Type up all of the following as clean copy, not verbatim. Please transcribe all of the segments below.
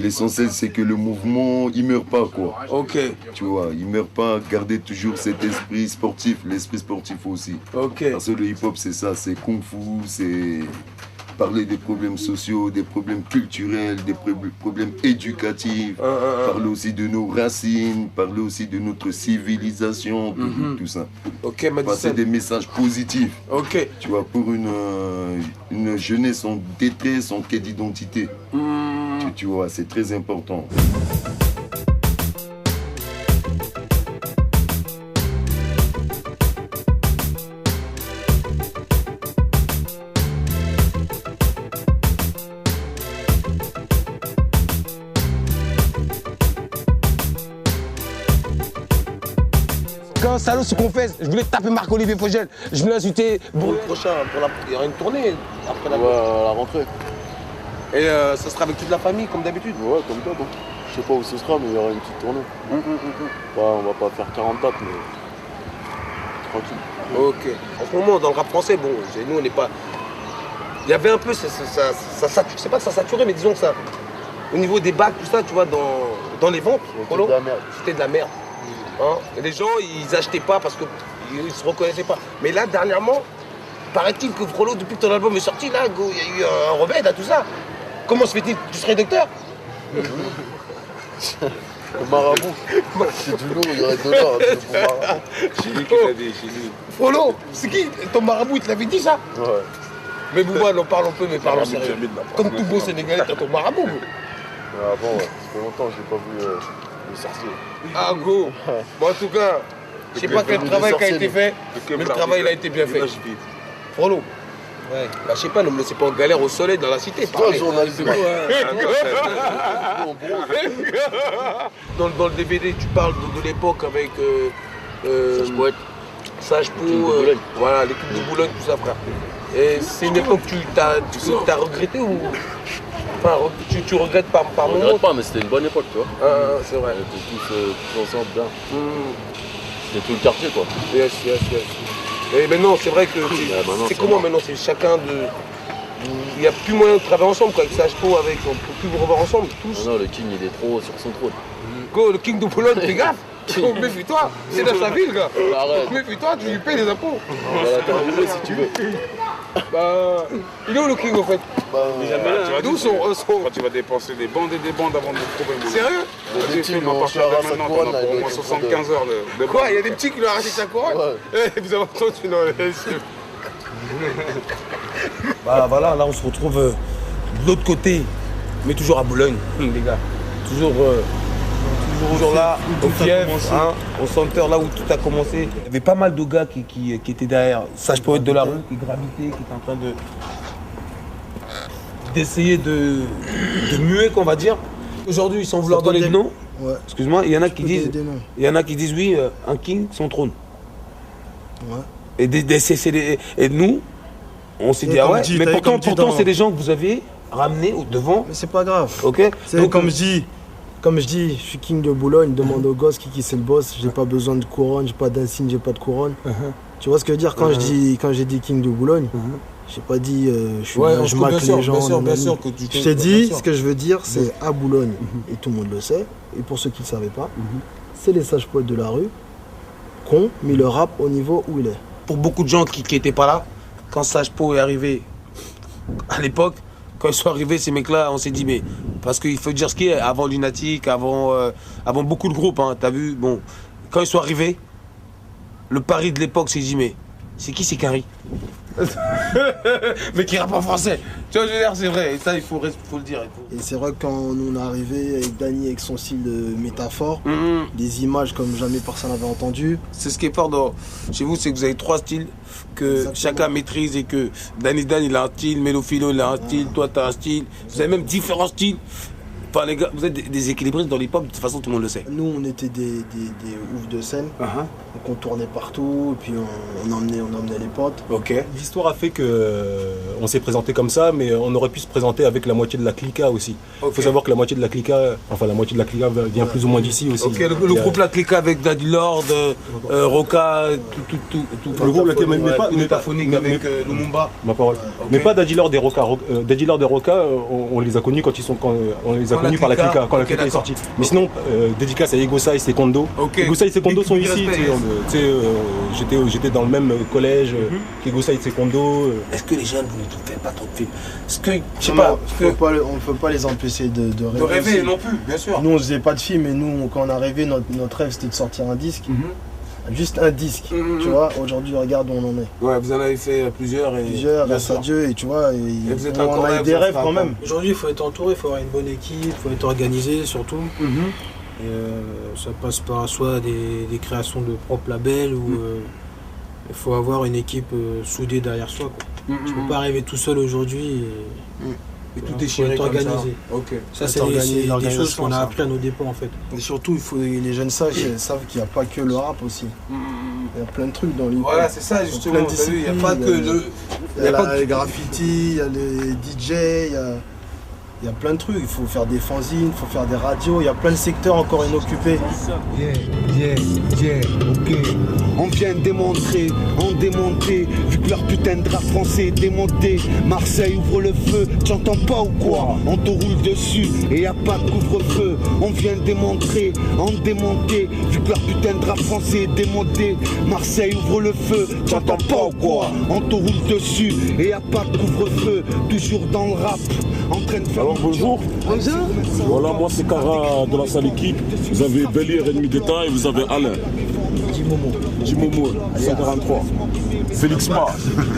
L'essentiel, c'est que le mouvement, il meurt pas, quoi. Ok. Tu vois, il meurt pas. Garder toujours cet esprit sportif, l'esprit sportif aussi. Ok. Parce que le hip-hop, c'est ça, c'est kung-fu, c'est parler des problèmes sociaux, des problèmes culturels, des problèmes éducatifs, parler aussi de nos racines, parler aussi de notre civilisation, tout ça. Ok, passer des messages positifs. Ok. Tu vois, pour une jeunesse en détresse, en quête d'identité. Tu vois, c'est très important. Quand Salaud se confesse, je voulais taper Marc-Olivier Fogel, je voulais insulter le prochain, il y aura une tournée après la rentrée. Et ça sera avec toute la famille comme d'habitude? Ouais, comme d'hab. Je sais pas où ce sera, mais il y aura une petite tournée. On va pas faire 40 dates, mais tranquille. Ok. En ce moment, dans le rap français, bon, nous on n'est pas... Il y avait un peu, ça c'est pas que ça saturait, mais disons que ça... Au niveau des bacs, tout ça, tu vois, dans les ventes, c'était de la merde. C'était de la merde. Hein? Et les gens, ils achetaient pas parce qu'ils se reconnaissaient pas. Mais là, dernièrement, paraît-il que Frollo, depuis que ton album est sorti, là, il y a eu un remède à tout ça. Comment se fait-il? Tu serais docteur? Le marabout. C'est du lourd, il y aurait de l'or pour marabout. J'ai lui qui l'a dit, j'ai lui. Frollo, c'est qui? Ton marabout, il te l'avait dit ça? Ouais. Mais Bouba, on parle un peu, mais parlons sérieux. Comme tout beau Sénégalais, t'as ton marabout. Avant, ça fait longtemps que j'ai pas vu le sorcier. Ah, go. Bon, en tout cas, je sais pas quel travail qui a été fait, mais le travail, il a été bien fait. Frollo. Ouais. Bah, je sais pas, ne me laissez pas en galère au soleil dans la cité. Toi, journaliste. Dans le DVD, tu parles de l'époque avec Sage Po, voilà, l'équipe de Boulogne, tout ça, frère. Et c'est une époque que tu as regretté ou... Enfin, tu regrettes par moment? Je regrette pas, mais c'était une bonne époque, tu vois. C'est vrai. On était tous ensemble, bien. C'était tout le quartier, quoi. Yes. Et maintenant, c'est vrai que c'est comment maintenant? C'est chacun de... Il n'y a plus moyen de travailler ensemble, quoi, avec Sage Po, avec... On ne peut plus vous revoir ensemble, tous. Non, le King, il est trop sur son trône. Go, le King de Boulogne, fais gaffe. Méfie-toi, c'est dans sa ville, gars. Arrête. Méfie-toi, tu lui payes des impôts. On va l'interviewer si tu veux. Bah, il est où le King, en fait? D'où sont... Quand tu vas dépenser des bandes et des bandes avant de nous trouver. Sérieux? Des petits, on va partir de maintenant, on a pour au moins 75 heures de Quoi? Il y a des petits qui lui ont arraché sa couronne? Ouais. Vous avez entendu, non? Bah voilà, là on se retrouve de l'autre côté, mais toujours à Boulogne, les gars. Toujours là, au Kiev, hein, au centre, là où tout a commencé. Il y avait pas mal de gars qui étaient derrière, Sage Poète de la rue, qui gravitaient, qui étaient en train d'essayer de muer, qu'on va dire. Aujourd'hui, ils sont vouloir donner des noms. Ouais. Excuse-moi, il y en a qui disent oui, un king, son trône. Ouais. Et nous, on s'est dit, ah ouais, mais pourtant c'est des gens que vous avez ramenés au devant. Mais c'est pas grave. Ok. Donc, comme je dis, je suis king de Boulogne, demande au gosse qui c'est le boss, j'ai pas besoin de couronne, j'ai pas d'insigne, j'ai pas de couronne. Tu vois ce que je veux dire quand j'ai dit king de Boulogne, j'ai pas dit je maque les gens. Bien sûr que je t'ai dit, ce que je veux dire, c'est à Boulogne, et tout le monde le sait, et pour ceux qui ne le savaient pas, c'est les sages poètes de la rue qui ont mis le rap au niveau où il est. Pour beaucoup de gens qui étaient pas là, quand Sage Po est arrivé à l'époque, quand ils sont arrivés, ces mecs-là, on s'est dit, mais parce qu'il faut dire ce qui est, avant Lunatic, avant beaucoup de groupes, hein, t'as vu, bon, quand ils sont arrivés, le pari de l'époque s'est dit, mais c'est qui ces Carrie? Mais qui rappe en français. Tu vois, je veux dire, c'est vrai, et ça, il faut le dire. Et c'est vrai que quand on est arrivé avec Dany avec son style de métaphore, des images comme jamais personne n'avait entendu. C'est ce qui est fort chez vous, c'est que vous avez 3 styles que chacun maîtrise et que Dany il a un style, Mélophilo il a un style, toi tu as un style, vous avez même différents styles. Enfin les gars, vous êtes des équilibristes dans l'hip-hop, de toute façon tout le monde le sait. Nous on était des oufs de scène, donc on tournait partout, et puis on emmenait les potes. Ok. L'histoire a fait qu'on s'est présenté comme ça, mais on aurait pu se présenter avec la moitié de la Clica aussi. Il faut savoir que la moitié de la Clica vient plus ou moins d'ici aussi. Ok, le groupe La Clica avec Daddy Lord, Roca, tout. Le groupe La Clica, mais pas métaphonique avec Lumumba. Ma parole. Okay. Mais pas Daddy Lord et Roca. Daddy Lord et Roca, on les a connus quand connu par la Clica, quand la Clica est sortie. Mais sinon, dédicace à Ego Size et Kondo. Ego Size et Kondo sont ici. J'étais dans le même collège qu'Ego Size et Kondo. Est-ce que les jeunes, vous ne faites pas trop de films? Est-ce que, je sais Non, pas, on ne peut pas les empêcher de rêver. de rêver aussi. non plus, bien sûr. Nous, on faisait pas de films, mais nous, quand on a rêvé, notre rêve, c'était de sortir un disque. Juste un disque, tu vois. Aujourd'hui, regarde où on en est. Ouais, vous en avez fait plusieurs. Plusieurs, grâce à Dieu, et tu vois, vous êtes on encore a là, eu des vous rêves en quand fera même. Aujourd'hui, il faut être entouré, il faut avoir une bonne équipe, il faut être organisé surtout. Et, ça passe par soit des créations de propres labels ou il faut avoir une équipe soudée derrière soi. Quoi. Tu peux pas arriver tout seul aujourd'hui Et tout faut déchiré être comme ça. organisé. Ok. Ça, c'est Faut organiser des choses l'organisation, qu'on a ça. appris à nos dépens en fait. Et surtout, il faut que les jeunes savent qu'il n'y a pas que le rap aussi. Il y a plein de trucs dans l'hip. Voilà, c'est ça justement. plein de T'as vu, il n'y a disciplines, pas que le. Il y a les graffitis, il y a les DJ, il y a plein de trucs. Il faut faire des fanzines, il faut faire des radios, il y a plein de secteurs encore inoccupés. Ok. On vient démontrer, en démonter, vu que leur putain de rap français est démonté. Marseille ouvre le feu, t'entends pas ou quoi? On te roule dessus et y a pas de couvre-feu. On vient démontrer, en démonter, vu que leur putain de rap français est démonté. Marseille ouvre le feu, t'entends pas ou quoi? On te roule dessus et y a pas de couvre-feu. Toujours dans le rap, en train de faire. Alors bonjour. Voilà, moi c'est Cara de la salle équipe. Vous avez Belier, ennemi d'État, et vous avez Alain. Jimomo, 143. Félix Pa,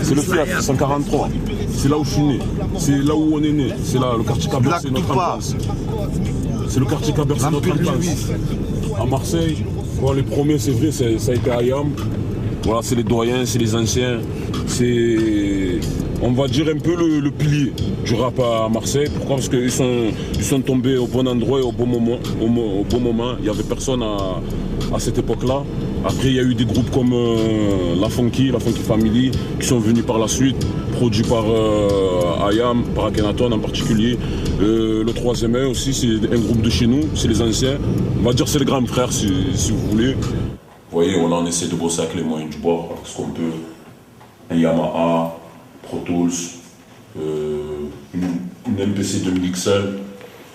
c'est le fief, 143. C'est là où je suis né. C'est là où on est né. C'est là, le quartier Caber, c'est notre enfance. C'est le quartier Caber, c'est notre enfance. À Marseille, bon, les premiers, c'est vrai, ça a été Ayam. Voilà, c'est les doyens, c'est les anciens. C'est, on va dire, un peu le pilier du rap à Marseille. Pourquoi? Parce qu'ils sont tombés au bon endroit et au bon moment. Au bon moment. Il n'y avait personne à cette époque-là. Après, il y a eu des groupes comme la Funky Family, qui sont venus par la suite, produits par Ayam, par Akhenaton en particulier. Le troisième œil aussi, c'est un groupe de chez nous, c'est les anciens. On va dire c'est les grands frères, si vous voulez. Vous voyez, on essaie de bosser avec les moyens du bord, parce qu'on peut. Un Yamaha, Pro Tools, une MPC 2000 XL,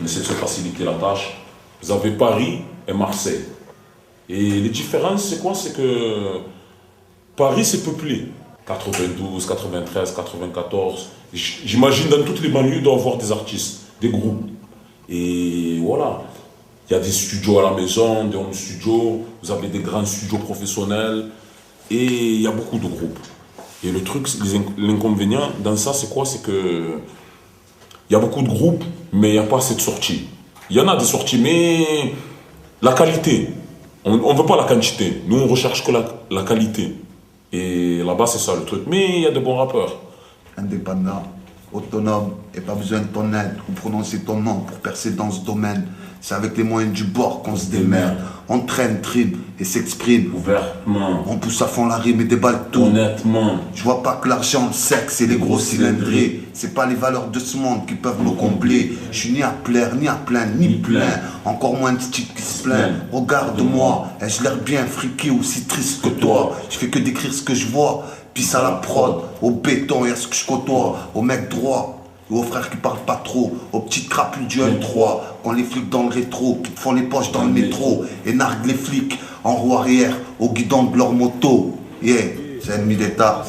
on essaie de se faciliter la tâche. Vous avez Paris et Marseille. Et les différences, c'est quoi? C'est que Paris, c'est peuplé. 92, 93, 94. J'imagine dans toutes les banlieues, il doit y avoir des artistes, des groupes. Et voilà. Il y a des studios à la maison, des home studios. Vous avez des grands studios professionnels. Et il y a beaucoup de groupes. Et le truc, l'inconvénient dans ça, c'est quoi? C'est que il y a beaucoup de groupes, mais il n'y a pas assez de sorties. Il y en a des sorties, mais la qualité. On ne veut pas la quantité. Nous, on recherche que la qualité. Et là-bas, c'est ça le truc. Mais il y a de bons rappeurs. Indépendant, autonome, et pas besoin de ton aide ou prononcer ton nom pour percer dans ce domaine. C'est avec les moyens du bord qu'on se démerde. On traîne, trime et s'exprime ouvertement. On pousse à fond la rime et déballe tout. Honnêtement. Je vois pas que l'argent, le sexe et les gros cylindrés, c'est pas les valeurs de ce monde qui peuvent me combler. Je suis ni à plaire, ni à plaindre, ni plein. Encore moins de type qui se plaint. Regarde-moi, ai-je l'air bien friqué, aussi triste que toi? Je fais que décrire ce que je vois. Pisse à la prod, au béton et à ce que je côtoie. Au mec droit, ou aux frères qui parlent pas trop, aux petites crapules du M3, quand les flics dans le rétro, qui te font les poches dans le métro, et narguent les flics en roue arrière, au guidon de leur moto. Yeah. C'est ennemi d'État.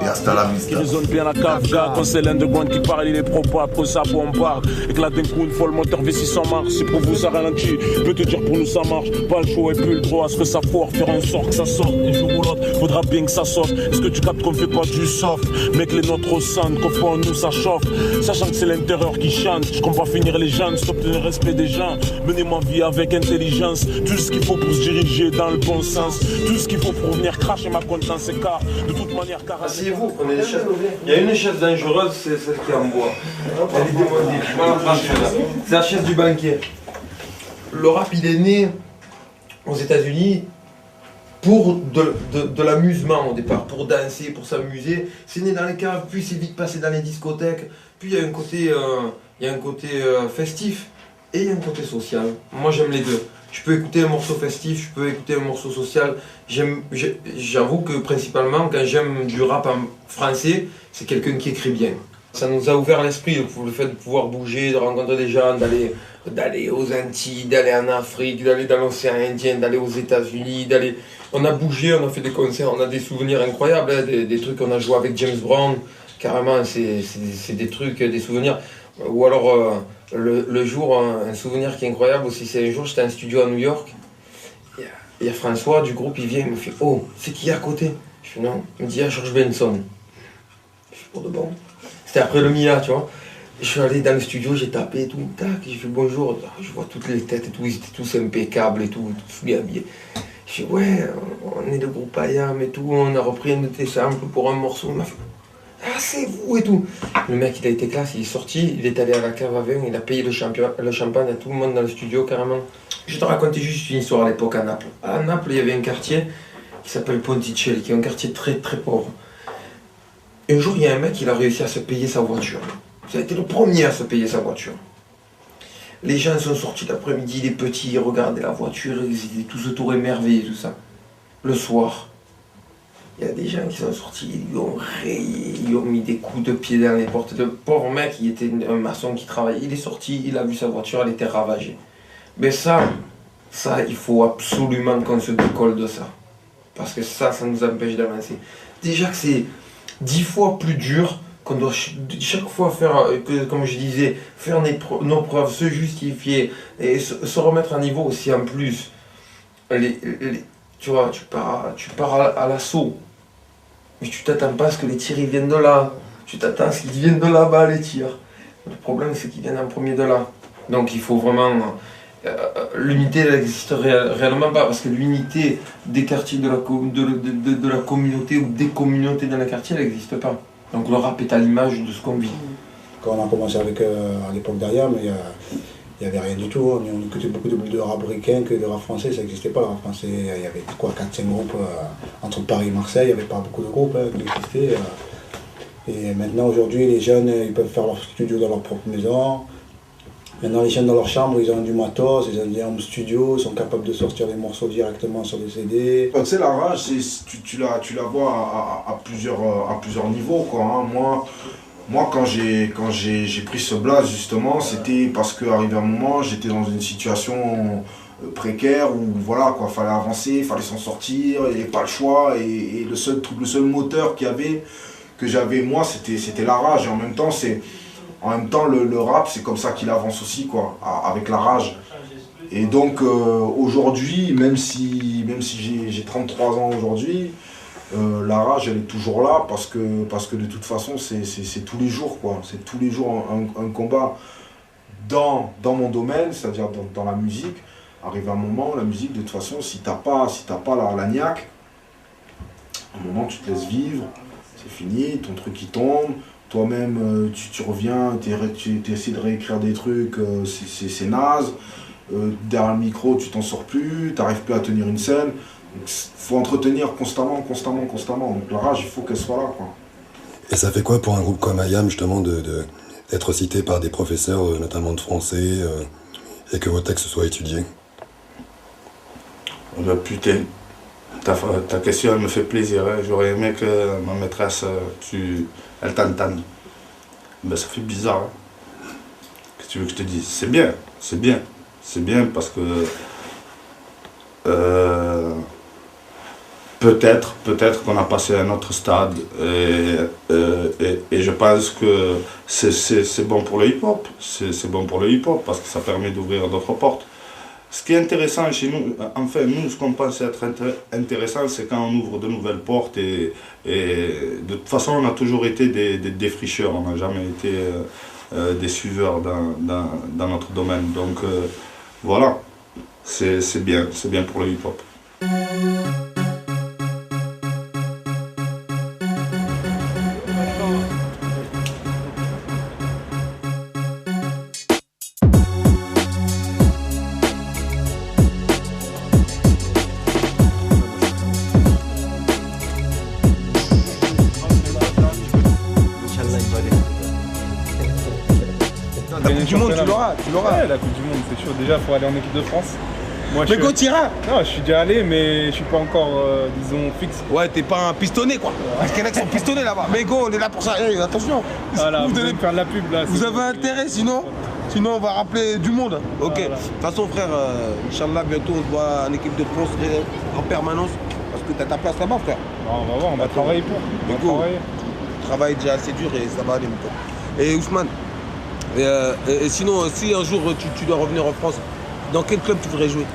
Et hasta la vista. Qui résonne bien la cave, quand c'est l'underground qui parle, il est probable que ça bombarde. Éclate d'un coup, une fois le moteur V600 marche. Si pour vous ça ralentit, je peux te dire pour nous ça marche. Pas le choix et plus le droit à ce que ça foire. Faire en sorte que ça sorte. Un jour ou l'autre, faudra bien que ça sorte. Est-ce que tu captes qu'on fait pas du soft? Mec, les nôtres ressentent qu'au fond nous ça chauffe. Sachant que c'est l'intérieur qui chante. Je compte pas finir les gens, stop le respect des gens. Menez ma vie avec intelligence. Tout ce qu'il faut pour se diriger dans le bon sens. Tout ce qu'il faut pour venir cracher ma conscience et de toute manière, asseyez-vous, prenez les chaises. Il y a une chaise dangereuse, c'est celle qui est en bois. Elle est démodée, je vais la prendre celle-là. C'est la chaise du banquier. Le rap, il est né aux États-Unis pour de l'amusement au départ, pour danser, pour s'amuser. C'est né dans les caves, puis c'est vite passé dans les discothèques. Puis il y a un côté, festif et il y a un côté social. Moi, j'aime les deux. Je peux écouter un morceau festif, je peux écouter un morceau social. J'avoue que principalement, quand j'aime du rap en français, c'est quelqu'un qui écrit bien. Ça nous a ouvert l'esprit, le fait de pouvoir bouger, de rencontrer des gens, d'aller aux Antilles, d'aller en Afrique, d'aller dans l'océan Indien, d'aller aux États-Unis, On a bougé, on a fait des concerts, on a des souvenirs incroyables, hein, des trucs qu'on a joué avec James Brown, carrément, c'est des trucs, des souvenirs. Ou alors, le jour, un souvenir qui est incroyable aussi, c'est un jour, j'étais en studio à New York, il y a François du groupe, il vient, il me fait « Oh, c'est qui à côté ?» Je fais « Non », il me dit « Ah, George Benson ». Je fais « Pour de bon ». C'était après le Mia, tu vois. Je suis allé dans le studio, j'ai tapé et tout, tac, j'ai fait bonjour, je vois toutes les têtes et tout, ils étaient tous impeccables et tout, tous bien habillés. Je dis ouais, on est le groupe IAM et tout, on a repris un de tes samples pour un morceau, il m'a fait ah c'est vous et tout. Le mec il a été classe, il est sorti, il est allé à la cave à vin, il a payé le champagne à tout le monde dans le studio carrément. Je te racontais juste une histoire à l'époque à Naples. À Naples il y avait un quartier qui s'appelle Ponticelli, qui est un quartier très très pauvre. Un jour, il y a un mec qui a réussi à se payer sa voiture. Ça a été le premier à se payer sa voiture. Les gens sont sortis l'après-midi, les petits, ils regardaient la voiture, ils étaient tous autour émerveillés, tout ça. Le soir, il y a des gens qui sont sortis, ils lui ont rayé, ils lui ont mis des coups de pied dans les portes. Le pauvre mec, il était un maçon qui travaillait, il est sorti, il a vu sa voiture, elle était ravagée. Mais ça, il faut absolument qu'on se décolle de ça. Parce que ça nous empêche d'avancer. Déjà que c'est 10 fois plus dur, qu'on doit chaque fois faire, comme je disais, faire nos preuves, se justifier et se remettre à niveau aussi en plus. Tu vois, tu pars à l'assaut, mais tu t'attends pas à ce que les tirs ils viennent de là. Tu t'attends à ce qu'ils viennent de là-bas, les tirs. Le problème, c'est qu'ils viennent en premier de là. Donc il faut vraiment... l'unité, elle n'existe réellement pas, parce que l'unité des quartiers de la communauté ou des communautés dans le quartier, elle n'existe pas. Donc le rap est à l'image de ce qu'on vit. Quand on a commencé avec, à l'époque derrière, mais il n'y avait rien du tout. On écoutait beaucoup de rap américain que de rap français, ça n'existait pas le rap français. Il y avait quoi, 4-5 groupes entre Paris et Marseille, il n'y avait pas beaucoup de groupes qui existaient. Et maintenant, aujourd'hui, les jeunes, ils peuvent faire leur studio dans leur propre maison. Maintenant, les jeunes dans leur chambre, ils ont du matos, ils ont des home studio, ils sont capables de sortir les morceaux directement sur des CD. Tu sais, la rage, tu la vois à plusieurs niveaux, quoi. Hein. Moi, quand j'ai pris ce blast, justement, c'était parce qu'arrivé un moment, j'étais dans une situation précaire où, voilà, quoi, fallait avancer, il fallait s'en sortir, il n'y avait pas le choix. Et le seul moteur que j'avais, moi, c'était la rage. Et en même temps, le rap, c'est comme ça qu'il avance aussi, quoi, avec la rage. Et donc, aujourd'hui, même si j'ai 33 ans aujourd'hui, la rage, elle est toujours là, parce que de toute façon, c'est tous les jours, quoi. C'est tous les jours un combat dans mon domaine, c'est-à-dire dans la musique. Arrive un moment, la musique, de toute façon, si t'as pas la niaque, à un moment, tu te laisses vivre, c'est fini, ton truc, il tombe. Toi-même, tu reviens, tu essaies de réécrire des trucs, c'est naze. Derrière le micro, tu t'en sors plus, tu n'arrives plus à tenir une scène. Il faut entretenir constamment. Donc la rage, il faut qu'elle soit là, quoi. Et ça fait quoi pour un groupe comme IAM, justement, d'être cité par des professeurs, notamment de français, et que vos textes soient étudiés? Putain, ta question, elle me fait plaisir. Hein. J'aurais aimé que ma maîtresse, elle t'entende. Ben, ça fait bizarre. Hein. Qu'est-ce que tu veux que je te dise? C'est bien parce que peut-être qu'on a passé à un autre stade et je pense que c'est bon pour le hip-hop. C'est bon pour le hip-hop parce que ça permet d'ouvrir d'autres portes. Ce qui est intéressant chez nous, enfin nous, ce qu'on pense être intéressant, c'est quand on ouvre de nouvelles portes et de toute façon on a toujours été des défricheurs, on n'a jamais été des suiveurs dans notre domaine. Donc voilà, c'est bien pour le hip-hop. La Coupe du Monde, tu l'auras. Ouais, la Coupe du Monde, c'est sûr. Déjà, il faut aller en équipe de France. Moi, mais go, t'iras. Non, je suis déjà allé, mais je suis pas encore, disons, fixe. Ouais, t'es pas un pistonné, quoi. Parce qu'il y en a qui sont pistonnés là-bas. Mais go, on est là pour ça. Hey, attention. Voilà, vous allez me faire de la pub là. Vous avez intérêt, sinon on va rappeler du monde. Ok. De toute façon, frère, Inch'Allah, bientôt on se voit en équipe de France en permanence. Parce que t'as ta place là-bas, frère. On va voir, on va travailler pour. Mais go, le travail est déjà assez dur et ça va aller, mon pote. Et Ousmane, et sinon, si un jour tu dois revenir en France, dans quel club tu voudrais jouer?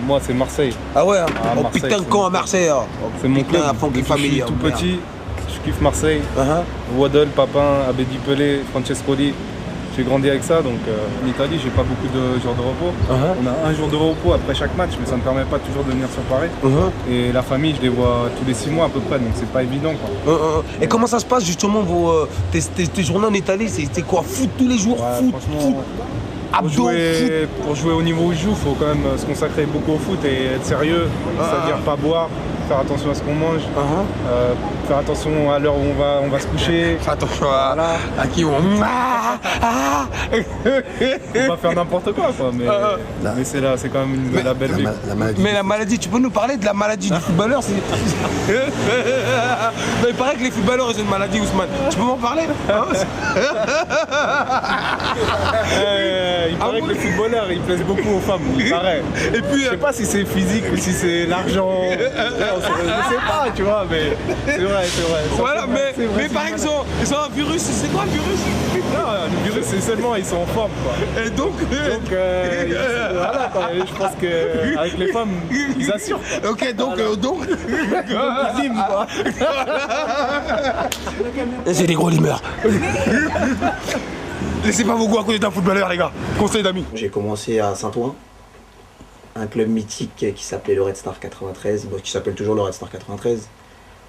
Moi, c'est Marseille. Ah ouais, hein. Oh Marseille, putain, quand à Marseille, hein. C'est mon club. À fond qui familier. Je suis tout petit, je kiffe Marseille. Waddle, Papin, Abedi Pelé, Francescoli. J'ai grandi avec ça, donc en Italie, j'ai pas beaucoup de jours de repos. On a un jour de repos après chaque match, mais ça ne me permet pas toujours de venir sur Paris. Et la famille, je les vois tous les 6 mois à peu près, donc c'est pas évident, quoi. Et comment ça se passe justement tes journées en Italie? C'est quoi? Foot tous les jours? Foot Pour jouer au niveau où je joue, il faut quand même se consacrer beaucoup au foot et être sérieux, c'est-à-dire pas boire, faire attention à ce qu'on mange, faire attention à l'heure où on va se coucher. Faire attention à qui on... Faut pas faire n'importe quoi, mais c'est quand même la belle vie. Mais la maladie, tu peux nous parler de la maladie du footballeur? Il paraît que les footballeurs ils ont une maladie, Ousmane. Tu peux m'en parler? Il paraît que les footballeurs ils plaisent beaucoup aux femmes, il paraît. Et puis, je sais pas si c'est physique ou si c'est l'argent. Je sais pas, tu vois, mais c'est vrai. Voilà, mais il paraît qu'ils ont un virus. C'est quoi le virus? Non, le virus c'est seulement ils sont en forme, quoi. Et donc voilà, quoi. Je pense qu'avec les femmes ils assurent, quoi. Ok, donc quoi. C'est des gros limeurs. Laissez pas vos goûts à côté d'un footballeur, les gars. Conseil d'amis. J'ai commencé à Saint-Ouen, un club mythique qui s'appelait le Red Star 93, qui s'appelle toujours le Red Star 93,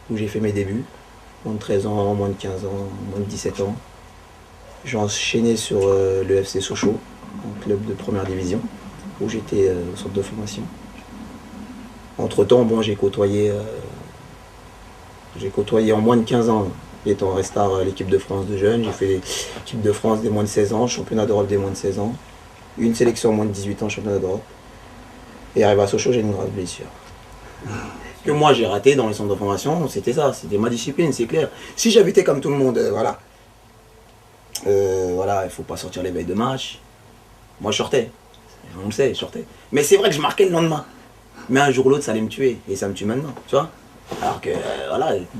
où j'ai fait mes débuts. Moins de 13 ans, moins de 15 ans, moins de 17 ans. J'ai enchaîné sur le FC Sochaux, un club de première division, où j'étais au centre de formation. Entre-temps, j'ai côtoyé en moins de 15 ans. Étant Red Star l'équipe de France de jeunes, j'ai fait l'équipe de France des moins de 16 ans, championnat d'Europe des moins de 16 ans, une sélection moins de 18 ans, championnat d'Europe. Et arrivé à Sochaux, j'ai une grave blessure. Que moi j'ai raté dans les centres de formation, c'était ça, c'était ma discipline, c'est clair. Si j'avais été comme tout le monde, il faut pas sortir les veilles de match. Moi je sortais, on le sait, je sortais. Mais c'est vrai que je marquais le lendemain. Mais un jour ou l'autre, ça allait me tuer, et ça me tue maintenant, tu vois. Alors que,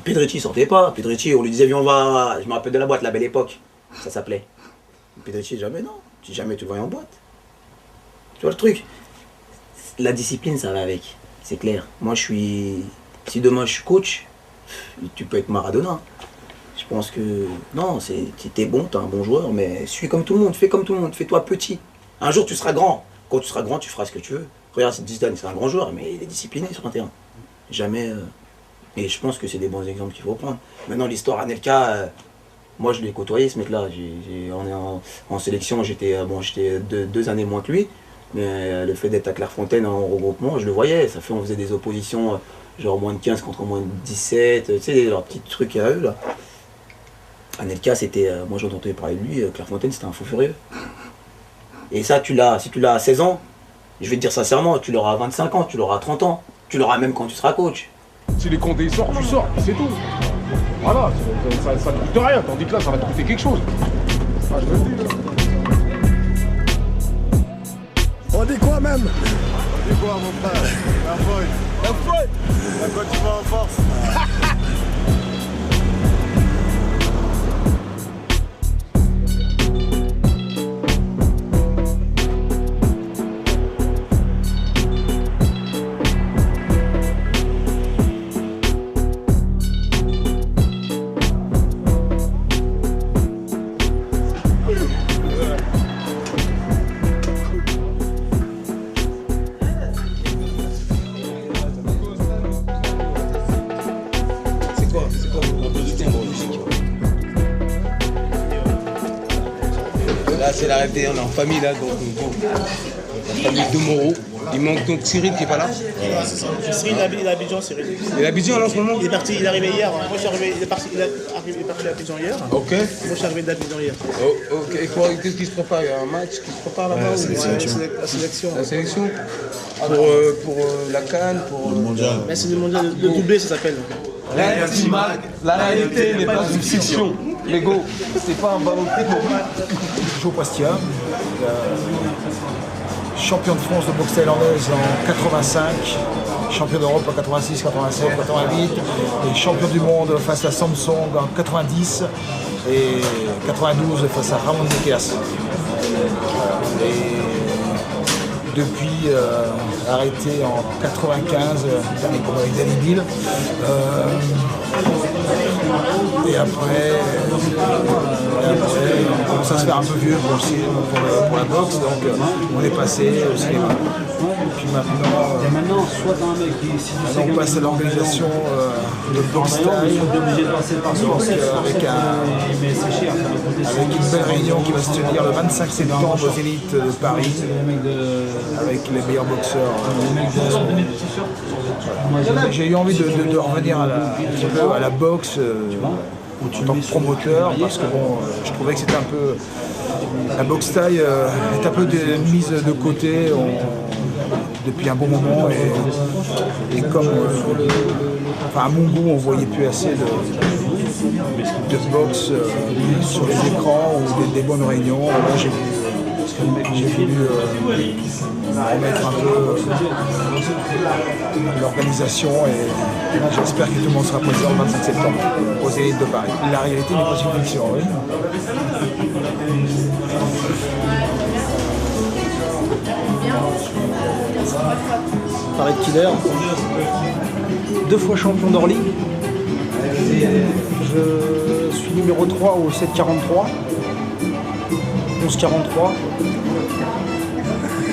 Pedretti sortait pas. Pedretti, on lui disait, viens, on va. Je me rappelle de la boîte, La Belle Époque, ça s'appelait. Pedretti, jamais non. Jamais tu le voyais en boîte. Tu vois le truc? La discipline, ça va avec, c'est clair. Moi, si demain je suis coach, tu peux être Maradona. Je pense que, non, t'es bon, t'es un bon joueur, mais suis comme tout le monde, fais comme tout le monde, fais-toi petit. Un jour, tu seras grand. Quand tu seras grand, tu feras ce que tu veux. Regarde, Zidane, c'est un grand joueur, mais il est discipliné sur un terrain. Jamais. Et je pense que c'est des bons exemples qu'il faut prendre. Maintenant, l'histoire Anelka, moi je l'ai côtoyé ce mec-là. On est en sélection, j'étais 2 années moins que lui. Mais le fait d'être à Clairefontaine en regroupement, je le voyais. On faisait des oppositions, genre moins de 15 contre moins de 17, tu sais, leurs petits trucs à eux là. Anelka, c'était. Moi j'entendais parler de lui, Clairefontaine, c'était un fou furieux. Et ça, si tu l'as à 16 ans, je vais te dire sincèrement, tu l'auras à 25 ans, tu l'auras à 30 ans, tu l'auras même quand tu seras coach. Si les Condés sortent, tu sors, c'est tout. Voilà, ça ne coûte rien, tandis que là, ça va te coûter quelque chose. Ah, je te le dis. On dit quoi même? On dit quoi, mon frère? La folle. Quand tu vas en force. C'est la rêve, on est en famille là, donc la famille de Moreau. Il manque donc Cyril qui est pas là. Voilà, c'est ça. Cyril, il est à Abidjan, Cyril. Il est à Abidjan là en ce moment? Il est parti, il est arrivé hier. Moi je suis arrivé, il est parti à Abidjan hier. Ok. Moi je suis arrivé d'Abidjan hier. Oh, ok. Et quoi, qu'est-ce qui se prépare? Il y a un match qui se prépare là-bas? Ouais, la sélection. La sélection? Pour la CAN, pour le mondial. Mais c'est le mondial, le doublé ça s'appelle. La réalité n'est pas une fiction. Lego, c'est pas un ballon de Joe Pastia, champion de France de boxe thaïlandaise en 85, champion d'Europe en 86, 87, 88, et champion du monde face à Samsung en 90 et 92 face à Ramon Nikias. Et depuis arrêté en 95, dernier combat avec Danny Bill. Et après, on commence à se faire un peu vieux pour la boxe, donc on est passé au cinéma. Puis maintenant, soit un mec qui on passe à l'organisation de boxe taille, avec une belle réunion qui va se tenir le 25 septembre aux Zénith de Paris, avec les meilleurs boxeurs. J'ai eu envie de revenir un petit peu à la boxe en tant que promoteur, parce que bon, je trouvais que c'était un peu... La boxe taille est un peu mise de côté depuis un bon moment, et comme à mon goût on voyait plus assez de boxe sur les écrans ou des bonnes réunions. Là j'ai voulu remettre un peu l'organisation, et j'espère que tout le monde sera présent le 25 septembre aux Zénith de Paris. La réalité n'est pas une fiction, oui. Pareil de Killer, 2 fois champion d'Orly. Je suis numéro 3 au 7,43, 11,43,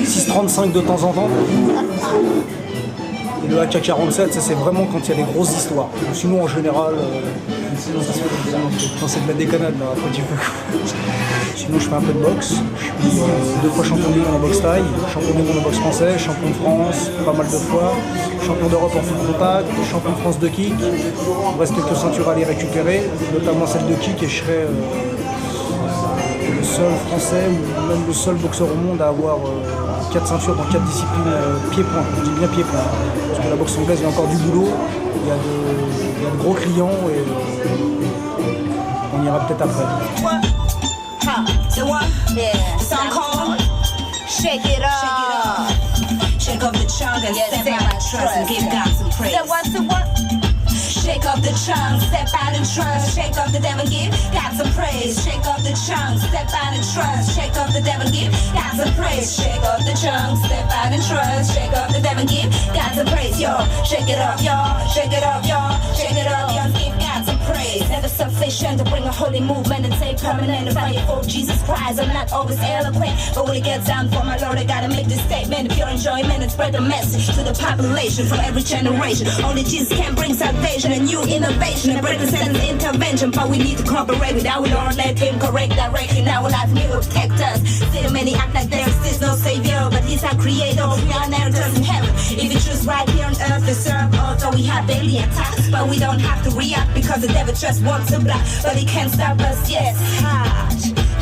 6,35 de temps en temps. Et le AK-47, ça c'est vraiment quand il y a des grosses histoires. Sinon en général, quand c'est de la déconnade, là, après tu peux. Sinon je fais un peu de boxe. Je suis 2 fois champion du monde en boxe thaï, champion du monde en boxe français, champion de France pas mal de fois, champion d'Europe en full contact, champion de France de kick. Il me reste quelques ceintures à les récupérer, notamment celle de kick, et je serai le seul français ou même le seul boxeur au monde à avoir 4 ceintures dans 4 disciplines pied-point. Je dis bien pied-point. Parce que la boxe anglaise, il y a encore du boulot, il y a de gros clients, et on ira peut-être après. Shake it up. Shake up the chunk and step out and trust and give God some praise. Shake up the chunk, step out and trust. Shake up the devil and give God some praise. Shake up the chunk, step out and trust. Shake up the devil and give God some praise. Shake up the chunk, step out and trust. Shake up the devil and give God some praise. Yo, shake it up, y'all. Shake it up, y'all. Shake it up, y'all. Give God some praise. Never sufficient to bring a holy movement and say permanent. Fire for Jesus Christ. I'm not always eloquent, but when it gets down for my Lord, I gotta make this statement. Pure enjoyment and spread the message to the population from every generation. Only Jesus can bring salvation and new innovation and bring the sense intervention. But we need to cooperate with our Lord. Let Him correct direction. Our life He will protect us. Still many act like there is no savior, but He's our creator. We are inheritors in heaven. If you choose right here on earth to serve, although we have daily attacks, but we don't have to react because the devil just wants to block, but he can't stop us. Yes, hard.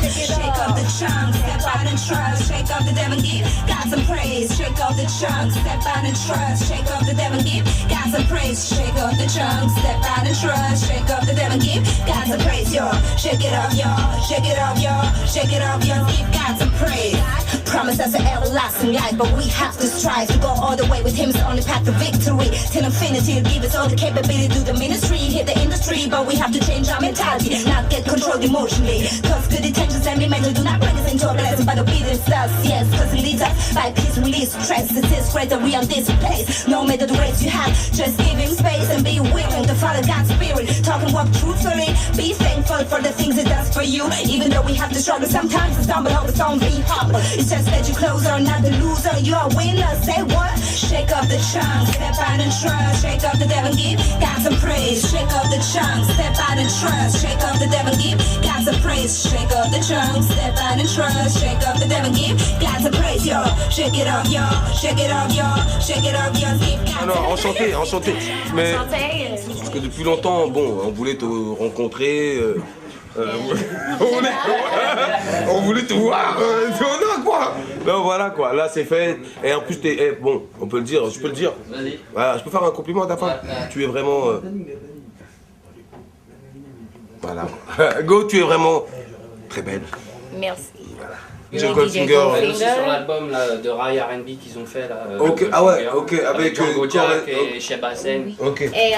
Shake up the chunks, step out and trust. Shake up the devil and give God some praise. Shake up the chunks, step out and trust. Shake up the devil and give God some praise. Shake up the chunks, step out and trust. Shake up the devil and give God some praise. Yo, shake it up, y'all. Shake it up, y'all. Shake it up, y'all. Give God some praise. Promise us an everlasting life, but we have to strive to go all the way with Him. It's the only path to victory. Till infinity, He'll give us all the capability to do the ministry. Hit the industry, but we have to change our mentality, not get controlled emotionally. Cause good intentions and mental do not bring us into a blessing, but obedience does. Yes, cause it leads us by peace, release stress. It is great that we are this place. No matter the race you have, just give Him space and be willing to follow God's spirit. Talk and walk truthfully. Be thankful for the things it does for you. Even though we have to struggle sometimes to stumble over, don't be humble. It's just that you're closer, not the loser. You are a winner. Say what? Shake up the chunks, step out and trust. Shake up the devil and give God some praise. Shake up the chunks, step out and trust. Shake up the devil and give God some praise. Shake up the chunks, step out and trust. Shake up the devil and give God some praise. Yo, shake it up, y'all. Shake it up, y'all. Shake it up, y'all. Give God some praise. Enchanté. Mais parce que depuis longtemps, bon, on voulait te rencontrer. On voulait te voir, non quoi. Non voilà quoi, là c'est fait. Et en plus bon, on peut le dire, je peux le dire. Vas-y. Voilà, je peux faire un compliment à ta femme. Tu es vraiment. Voilà. Go, tu es vraiment très belle. Merci. DJ Goldfinger. C'est aussi sur l'album là, de Rai R&B qu'ils ont fait là. Ok, ah ouais, ok, avec Django Jack et Sheba Sen. Ok. Et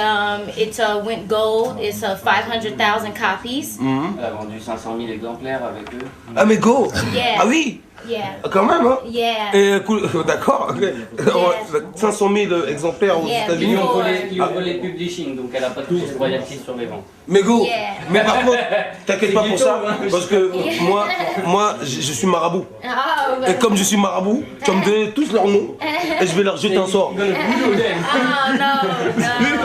it went gold. It's 500,000 copies. Elle a vendu 500 000 exemplaires avec eux. Ah mais go. Yeah. Ah oui. Yeah. Quand même, hein. Yeah. Et cool, d'accord. Okay. 500 000 exemplaires aux États-Unis. Ils ont volé le publishing, donc elle a pas touché de royalties sur les ventes. Mais go. Yeah. Mais par contre, t'inquiète pas pour ça, hein. parce que moi, je suis marabout. Et comme je suis marabout, tu vas me donner tous leurs noms et je vais leur jeter un sort.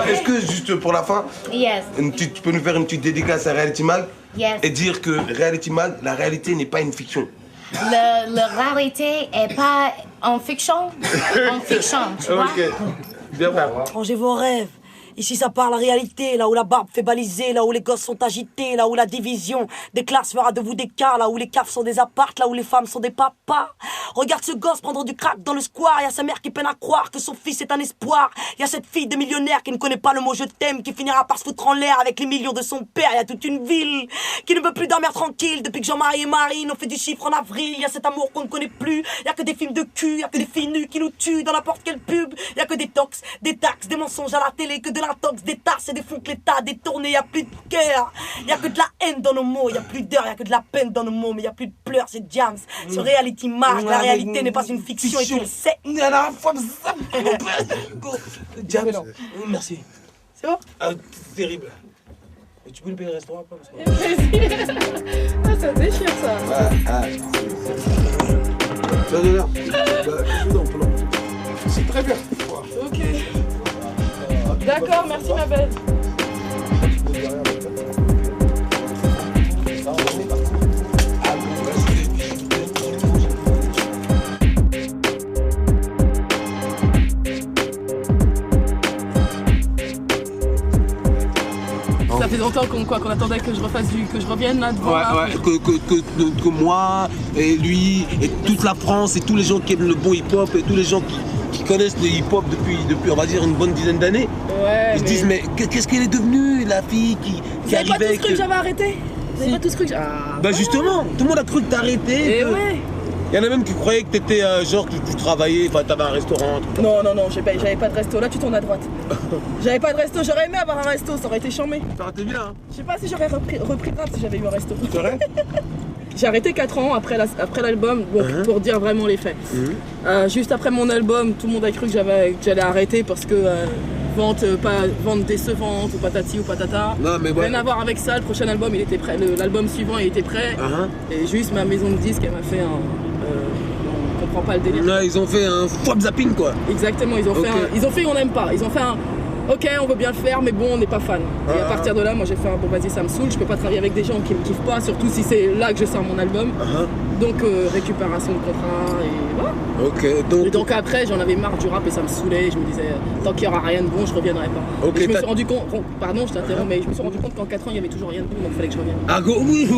Est-ce que juste pour la fin, Yes. tu peux nous faire une petite dédicace à Reality Mag Yes. et dire que Reality Mag, la réalité n'est pas une fiction. La réalité est pas en fiction, tu vois. Ok. Bien frère. Changez vos rêves. Ici, ça parle la réalité, là où la barbe fait baliser, là où les gosses sont agités, là où la division des classes fera de vous des cas, là où les caves sont des appartes, là où les femmes sont des papas. Regarde ce gosse prendre du crack dans le square, y a sa mère qui peine à croire que son fils est un espoir. Y a cette fille de millionnaire qui ne connaît pas le mot je t'aime, qui finira par se foutre en l'air avec les millions de son père. Y a toute une ville qui ne peut plus dormir tranquille depuis que Jean-Marie et Marine ont fait du chiffre en avril. Y a cet amour qu'on ne connaît plus, y a que des films de cul, y a que des filles nues qui nous tuent dans n'importe quelle pub. Y a que des tox, des taxes, des mensonges à la télé, que de l'intox, des tasses et des fonds que l'État a détournés. Y a plus de cœur, y a que de la haine dans nos mots, y a plus d'heures, y a que de la peine dans nos mots, mais y a plus de pleurs, c'est Jams. Ce Reality Mag, la réalité n'est pas une fiction et tu le sais. Jams, merci. C'est bon? Ah, terrible. Et tu peux nous payer le restaurant après Ah, ça déchire ça. Tu vas de l'air. C'est très bien. Ok. D'accord, merci ma belle. Ça fait longtemps qu'on attendait que je revienne là devant. Ouais, que moi et lui et toute la France et tous les gens qui aiment le bon hip-hop et tous les gens qui connaissent le hip-hop depuis on va dire une bonne dizaine d'années. Ouais, ils se disent mais qu'est-ce qu'elle est devenue la fille qui arrivait avec... Vous avez pas tous cru que j'avais arrêté? Vous avez pas tous cru que Bah justement, tout le monde a cru que t'as arrêté. Et ouais. Il y en a même qui croyaient que t'étais genre que tu travaillais, enfin t'avais un restaurant. Non, j'avais pas de resto. Là tu tournes à droite. J'avais pas de resto, j'aurais aimé avoir un resto, ça aurait été chambé. Ça aurait été bien. Hein. Je sais pas si j'aurais repris le rap si j'avais eu un resto. C'est vrai? J'ai arrêté 4 ans après l'album, pour dire vraiment les faits. Juste après mon album, tout le monde a cru que j'allais arrêter parce que vente décevante ou patati ou patata. Non, mais ouais. Rien à voir avec ça, le prochain album il était prêt, l'album suivant il était prêt. Et juste ma maison de disques elle m'a fait on comprend pas le délire. Là ils ont fait un flop zapping quoi. Exactement, ils ont fait on n'aime pas, ils ont fait un ok, on veut bien le faire, mais bon, on n'est pas fan. Et à partir de là, moi j'ai fait un bon, vas-y, ça me saoule, je peux pas travailler avec des gens qui me kiffent pas, surtout si c'est là que je sors mon album. Donc, récupération de contrat et voilà. Ok, donc après, j'en avais marre du rap et ça me saoulait. Je me disais, tant qu'il y aura rien de bon, je reviendrai pas. Ok, et je me suis rendu compte, pardon, je t'interromps, mais je me suis rendu compte qu'en 4 ans, il y avait toujours rien de bon, donc il fallait que je revienne. Ah, go, oui,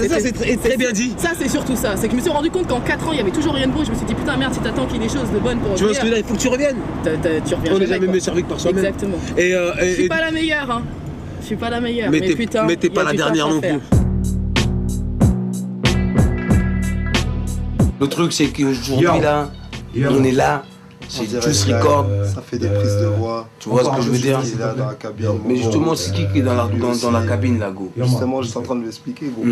ça c'est très bien dit. Ça, c'est surtout ça. C'est que je me suis rendu compte qu'en 4 ans, il y avait toujours rien de bon. Je me suis dit, putain, merde, si t'attends qu'il y ait des choses de bonnes pour revenir. Tu vois ce que là, il faut que tu reviennes. Tu reviens. On n'est jamais mieux servi que par soi-même. Exactement. Je suis pas la meilleure, hein. Je suis pas la meilleure, mais putain. Mais t'es pas la dernière non plus. Le truc, c'est qu'aujourd'hui, là, on est là, c'est Juice Record. Ça fait des prises de voix. Tu vois ce que je veux dire? Là, dans la cabine. Mais justement, c'est qui est dans la cabine, là, go? Justement, je suis en train de l'expliquer, go.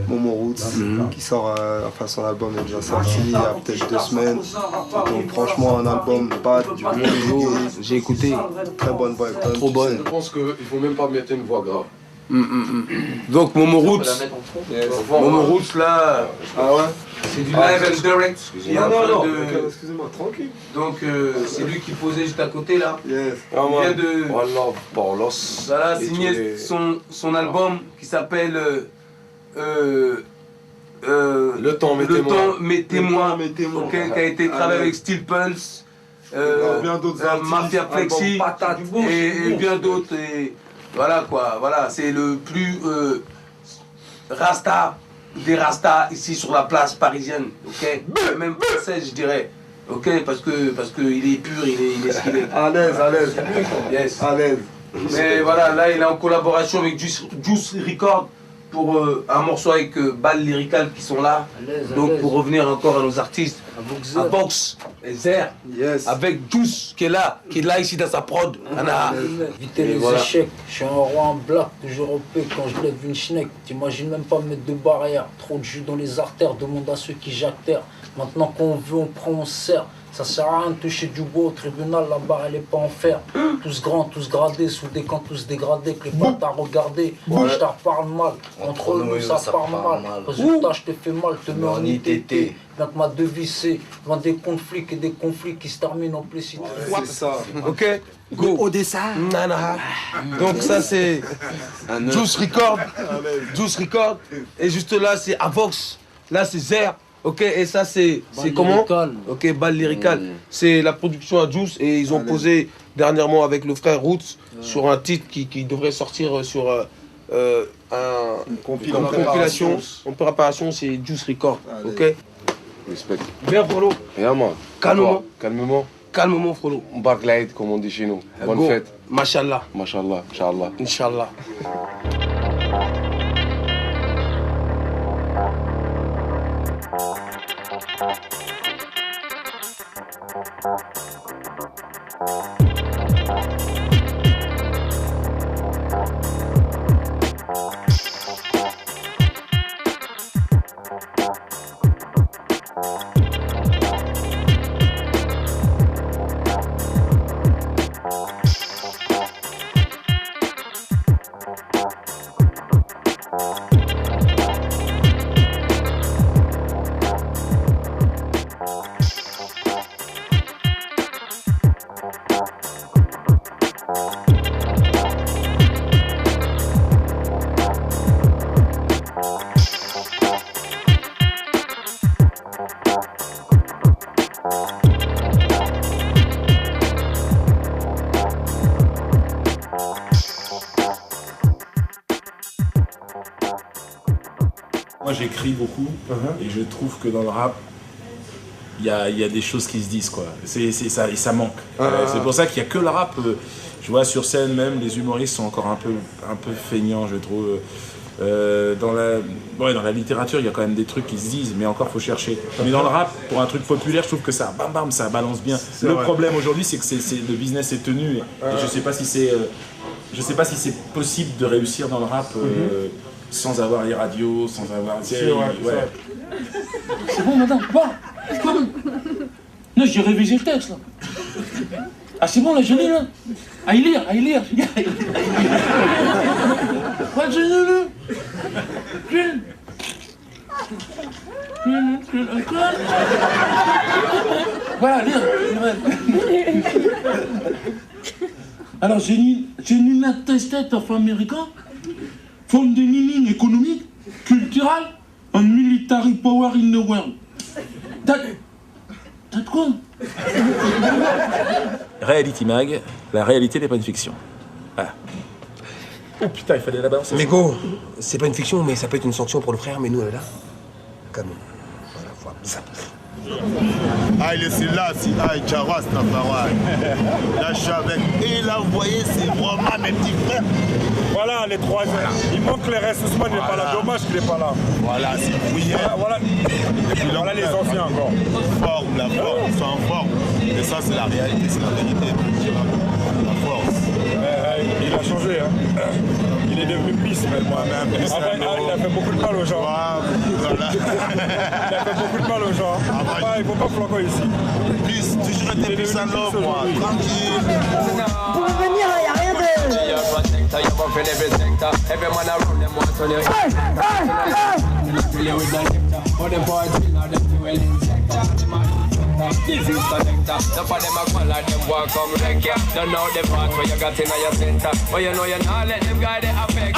Momo Roots, qui sort, enfin son album est déjà sorti il y a peut-être 2 semaines. Donc franchement, un album bad, du bon niveau. J'ai écouté. Très bonne voix. Trop bonne. Je pense qu'il faut même pas mettre une voix grave. Donc Momo Roots, Momo Roots là, c'est du live and direct. Non, excusez-moi, tranquille. Donc c'est lui qui posait juste à côté là. Yes. Il vient de voilà, signer son album qui s'appelle Le temps, mettez-moi, qui a été travaillé avec Steel Pulse, Mafia Flexi et bien d'autres. Voilà quoi, voilà, c'est le plus Rasta, des Rastas ici sur la place parisienne, ok? Même français, je dirais. Ok, parce que il est pur, il est ce qu'il est. À l'aise. Yes. À l'aise. Mais voilà, là il est en collaboration avec Juice Record pour un morceau avec Bal Lyrical qui sont là. Donc pour revenir encore à nos artistes, à Box et Zer, avec Juice qui est là ici dans sa prod. Éviter les échecs, je suis un roi en black, toujours au P quand je lève une schneck. T'imagines même pas mettre de barrière, trop de jus dans les artères, demande à ceux qui jactèrent. Maintenant qu'on veut, on prend, on sert. Ça sert à rien de toucher du bois au tribunal, la barre elle est pas en fer. Tous grands, tous gradés, sous des camps tous dégradés, que les potes à regarder. Je t'en parle mal, entre nous ça parle mal. Résultat, je te fais mal, te mets en ITT. Bien que ma devise c'est loin des conflits et des conflits qui se terminent en plécité. C'est ça. Ok, go. Odessa. Nana. Donc ça c'est Juice Record. Juice Record. Et juste là c'est Avox. Là c'est Zer. Ok, et ça c'est comment? Ok, Bal Lyrical. C'est la production à Juice et ils ont posé dernièrement avec le frère Roots sur un titre qui devrait sortir sur une compilation. En préparation, c'est Juice Record. Ok. Respect. Bien, Frollo. Bien, moi. Calmement. Calmement. Calmement, Frollo. Barclay, comme on dit chez nous. Bonne fête. Mashallah. Mashallah. Inch'Allah. Inch'Allah. Moi j'écris beaucoup et je trouve que dans le rap, il y a des choses qui se disent quoi. Ça manque. C'est pour ça qu'il n'y a que le rap. Je vois sur scène même, les humoristes sont encore un peu feignants, je trouve. Dans la littérature, il y a quand même des trucs qui se disent, mais encore faut chercher. Mais dans le rap, pour un truc populaire, je trouve que ça, bam bam, ça balance bien. Le problème aujourd'hui, c'est que le business est tenu. Et je sais pas si c'est possible de réussir dans le rap. Sans avoir les radios, sans avoir... C'est bon, madame, bon. Non, j'ai révisé le texte, là. Ah, c'est bon, là, je lis, là. À y lire. Ouais, je voilà, lire. Alors, j'ai une attestation afro-américain. Forme de meaning économique, culturel, and military power in the world. T'as de quoi? Reality Mag, la réalité n'est pas une fiction. Ah. Oh putain, il fallait la balancer. Mais go, c'est pas une fiction, mais ça peut être une sanction pour le frère, mais nous on est là. Comme voilà, voilà, ça. Aïe, c'est là, si aïe, Jawas, Nafawa. Là, je suis avec. Et là, vous voyez, c'est vraiment mes petits frères. Voilà, les trois. Il manque les restes. Ousmane n'est pas là. Dommage qu'il n'est pas là. Voilà, c'est Fouillère. Voilà. Et puis voilà les anciens encore. Forme, la forme, ils sont en forme. Et ça, c'est la réalité, c'est la vérité. La force. Il a changé, hein. Il est devenu pisse maintenant. Il a fait beaucoup de mal aux gens. Voilà. Il a fait beaucoup de mal aux gens. Il ne faut pas flanquer ici. Pisse, toujours été pisse à l'homme, moi. Tranquille. Pour revenir, il n'y a rien de... This is selector. The for them a follow them walk come wreck ya. Don't know the part where you got in your center. But you know you not let them guy they affect.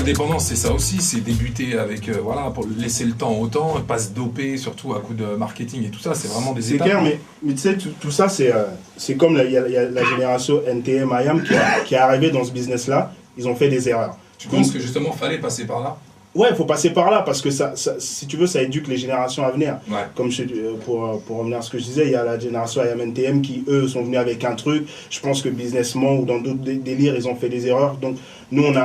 l'indépendance, c'est ça aussi, c'est débuter avec, voilà, pour laisser le temps au temps, pas se doper, surtout à coup de marketing et tout ça, c'est vraiment des étapes. C'est clair, mais tu sais, tout ça, c'est comme il y a la génération NTM, IAM qui est arrivée dans ce business-là, ils ont fait des erreurs. Tu penses que justement, fallait passer par là? Ouais, il faut passer par là parce que ça, si tu veux, ça éduque les générations à venir. Ouais. Comme pour revenir à ce que je disais, il y a la génération IAM-NTM qui, eux, sont venus avec un truc. Je pense que businessment ou dans d'autres délires, ils ont fait des erreurs. Donc, nous, on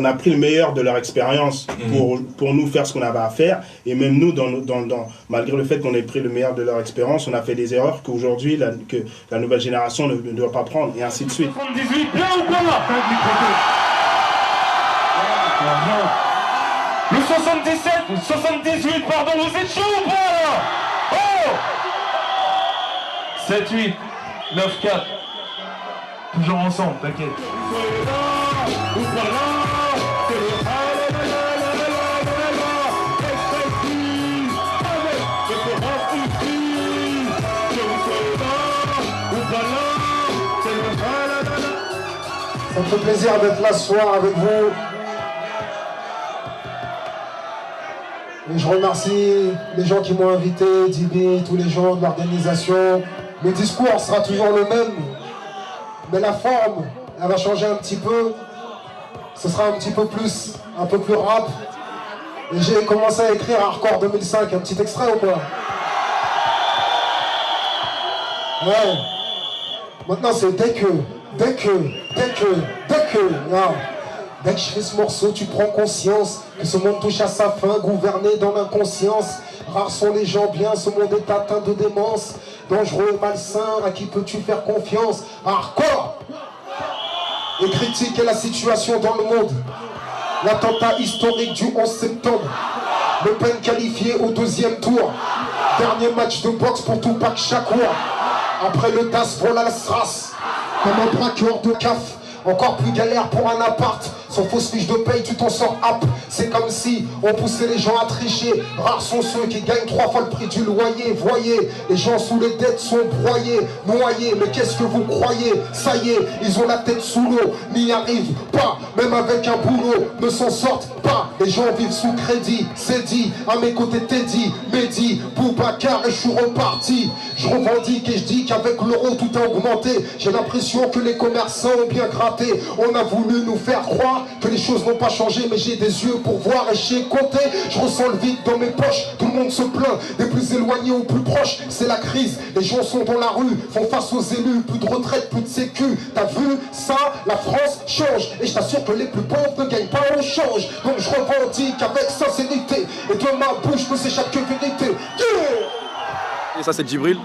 a pris le meilleur de leur expérience pour nous faire ce qu'on avait à faire. Et même nous, malgré le fait qu'on ait pris le meilleur de leur expérience, on a fait des erreurs qu'aujourd'hui, que la nouvelle génération ne doit pas prendre, et ainsi de suite. 78, bien ou pas? Le 77, 78, pardon, vous êtes chaud ou pas là? Oh 7-8, 9-4. Toujours ensemble, t'inquiète. Ça me fait plaisir d'être là ce soir avec vous. Et je remercie les gens qui m'ont invité, Dibi, tous les gens de l'organisation. Le discours sera toujours le même, mais la forme, elle va changer un petit peu. Ce sera un peu plus rap. Et j'ai commencé à écrire Hardcore 2005, un petit extrait ou quoi? Ouais. Maintenant c'est dès que, dès que je fais ce morceau, tu prends conscience que ce monde touche à sa fin, gouverné dans l'inconscience. Rares sont les gens bien, ce monde est atteint de démence. Dangereux, malsain, à qui peux-tu faire confiance? Hardcore! Et critiquer la situation dans le monde. L'attentat historique du 11 septembre. Le Pen qualifié au 2e tour. Dernier match de boxe pour Tupac Shakur. Après le TAS pour la Stras. Comme un braqueur de CAF. Encore plus galère pour un appart. Sans fausse fiche de paye, tu t'en sors hop. C'est comme si on poussait les gens à tricher. Rares sont ceux qui gagnent 3 fois le prix du loyer. Voyez, les gens sous les dettes sont broyés, noyés. Mais qu'est-ce que vous croyez? Ça y est, ils ont la tête sous l'eau. N'y arrivent pas, même avec un boulot. Ne s'en sortent pas, les gens vivent sous crédit. C'est dit, à mes côtés Teddy, Mehdi, Boubacar et je suis reparti. Je revendique et je dis qu'avec l'euro tout a augmenté. J'ai l'impression que les commerçants ont bien gratté. On a voulu nous faire croire que les choses n'ont pas changé, mais j'ai des yeux pour voir et je sais compter. Je ressens le vide dans mes poches, tout le monde se plaint, des plus éloignés aux plus proches, c'est la crise. Les gens sont dans la rue, font face aux élus, plus de retraite, plus de sécu. T'as vu ça? La France change, et je t'assure que les plus pauvres ne gagnent pas au change. Donc je revendique avec sincérité, et de ma bouche ne s'échappe que vérité. Yeah! Et ça c'est Djibril,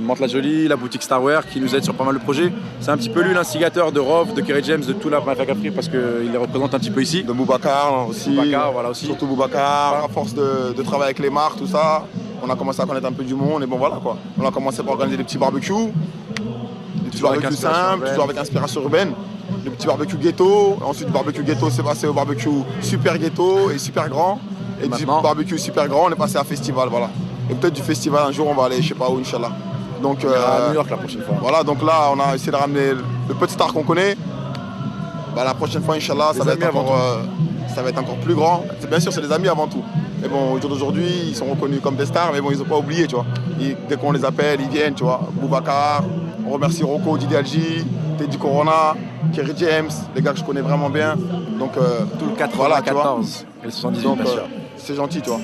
Mantes-la-Jolie, la boutique Starware qui nous aide sur pas mal de projets. C'est un petit peu lui l'instigateur de Rov, de Kerry James, de tout la Mafia Afrique parce qu'il les représente un petit peu ici. De Boubacar aussi. Boubacar, voilà aussi. Surtout Boubacar, à force de travailler avec les marques, tout ça, on a commencé à connaître un peu du monde et bon voilà quoi. On a commencé par organiser des petits barbecues, simples, toujours avec inspiration urbaine. Le petit barbecue ghetto, ensuite barbecue ghetto c'est passé au barbecue super ghetto et super grand. Et du barbecue super grand on est passé à festival, voilà. Et peut-être du festival un jour on va aller je sais pas où Inch'Allah. Donc à New York la prochaine fois. Voilà, donc là on a essayé de ramener le peu de stars qu'on connaît. Bah, la prochaine fois Inch'Allah ça va être encore plus grand. Bien sûr c'est des amis avant tout. Mais bon au jour d'aujourd'hui ils sont reconnus comme des stars mais bon ils n'ont pas oublié tu vois. Dès qu'on les appelle ils viennent tu vois. Boubacar, on remercie Rocco, Didi Algi, Teddy Corona, Kerry James, les gars que je connais vraiment bien. Donc tout le 94 voilà, et le 78 donc, bien sûr. C'est gentil tu vois.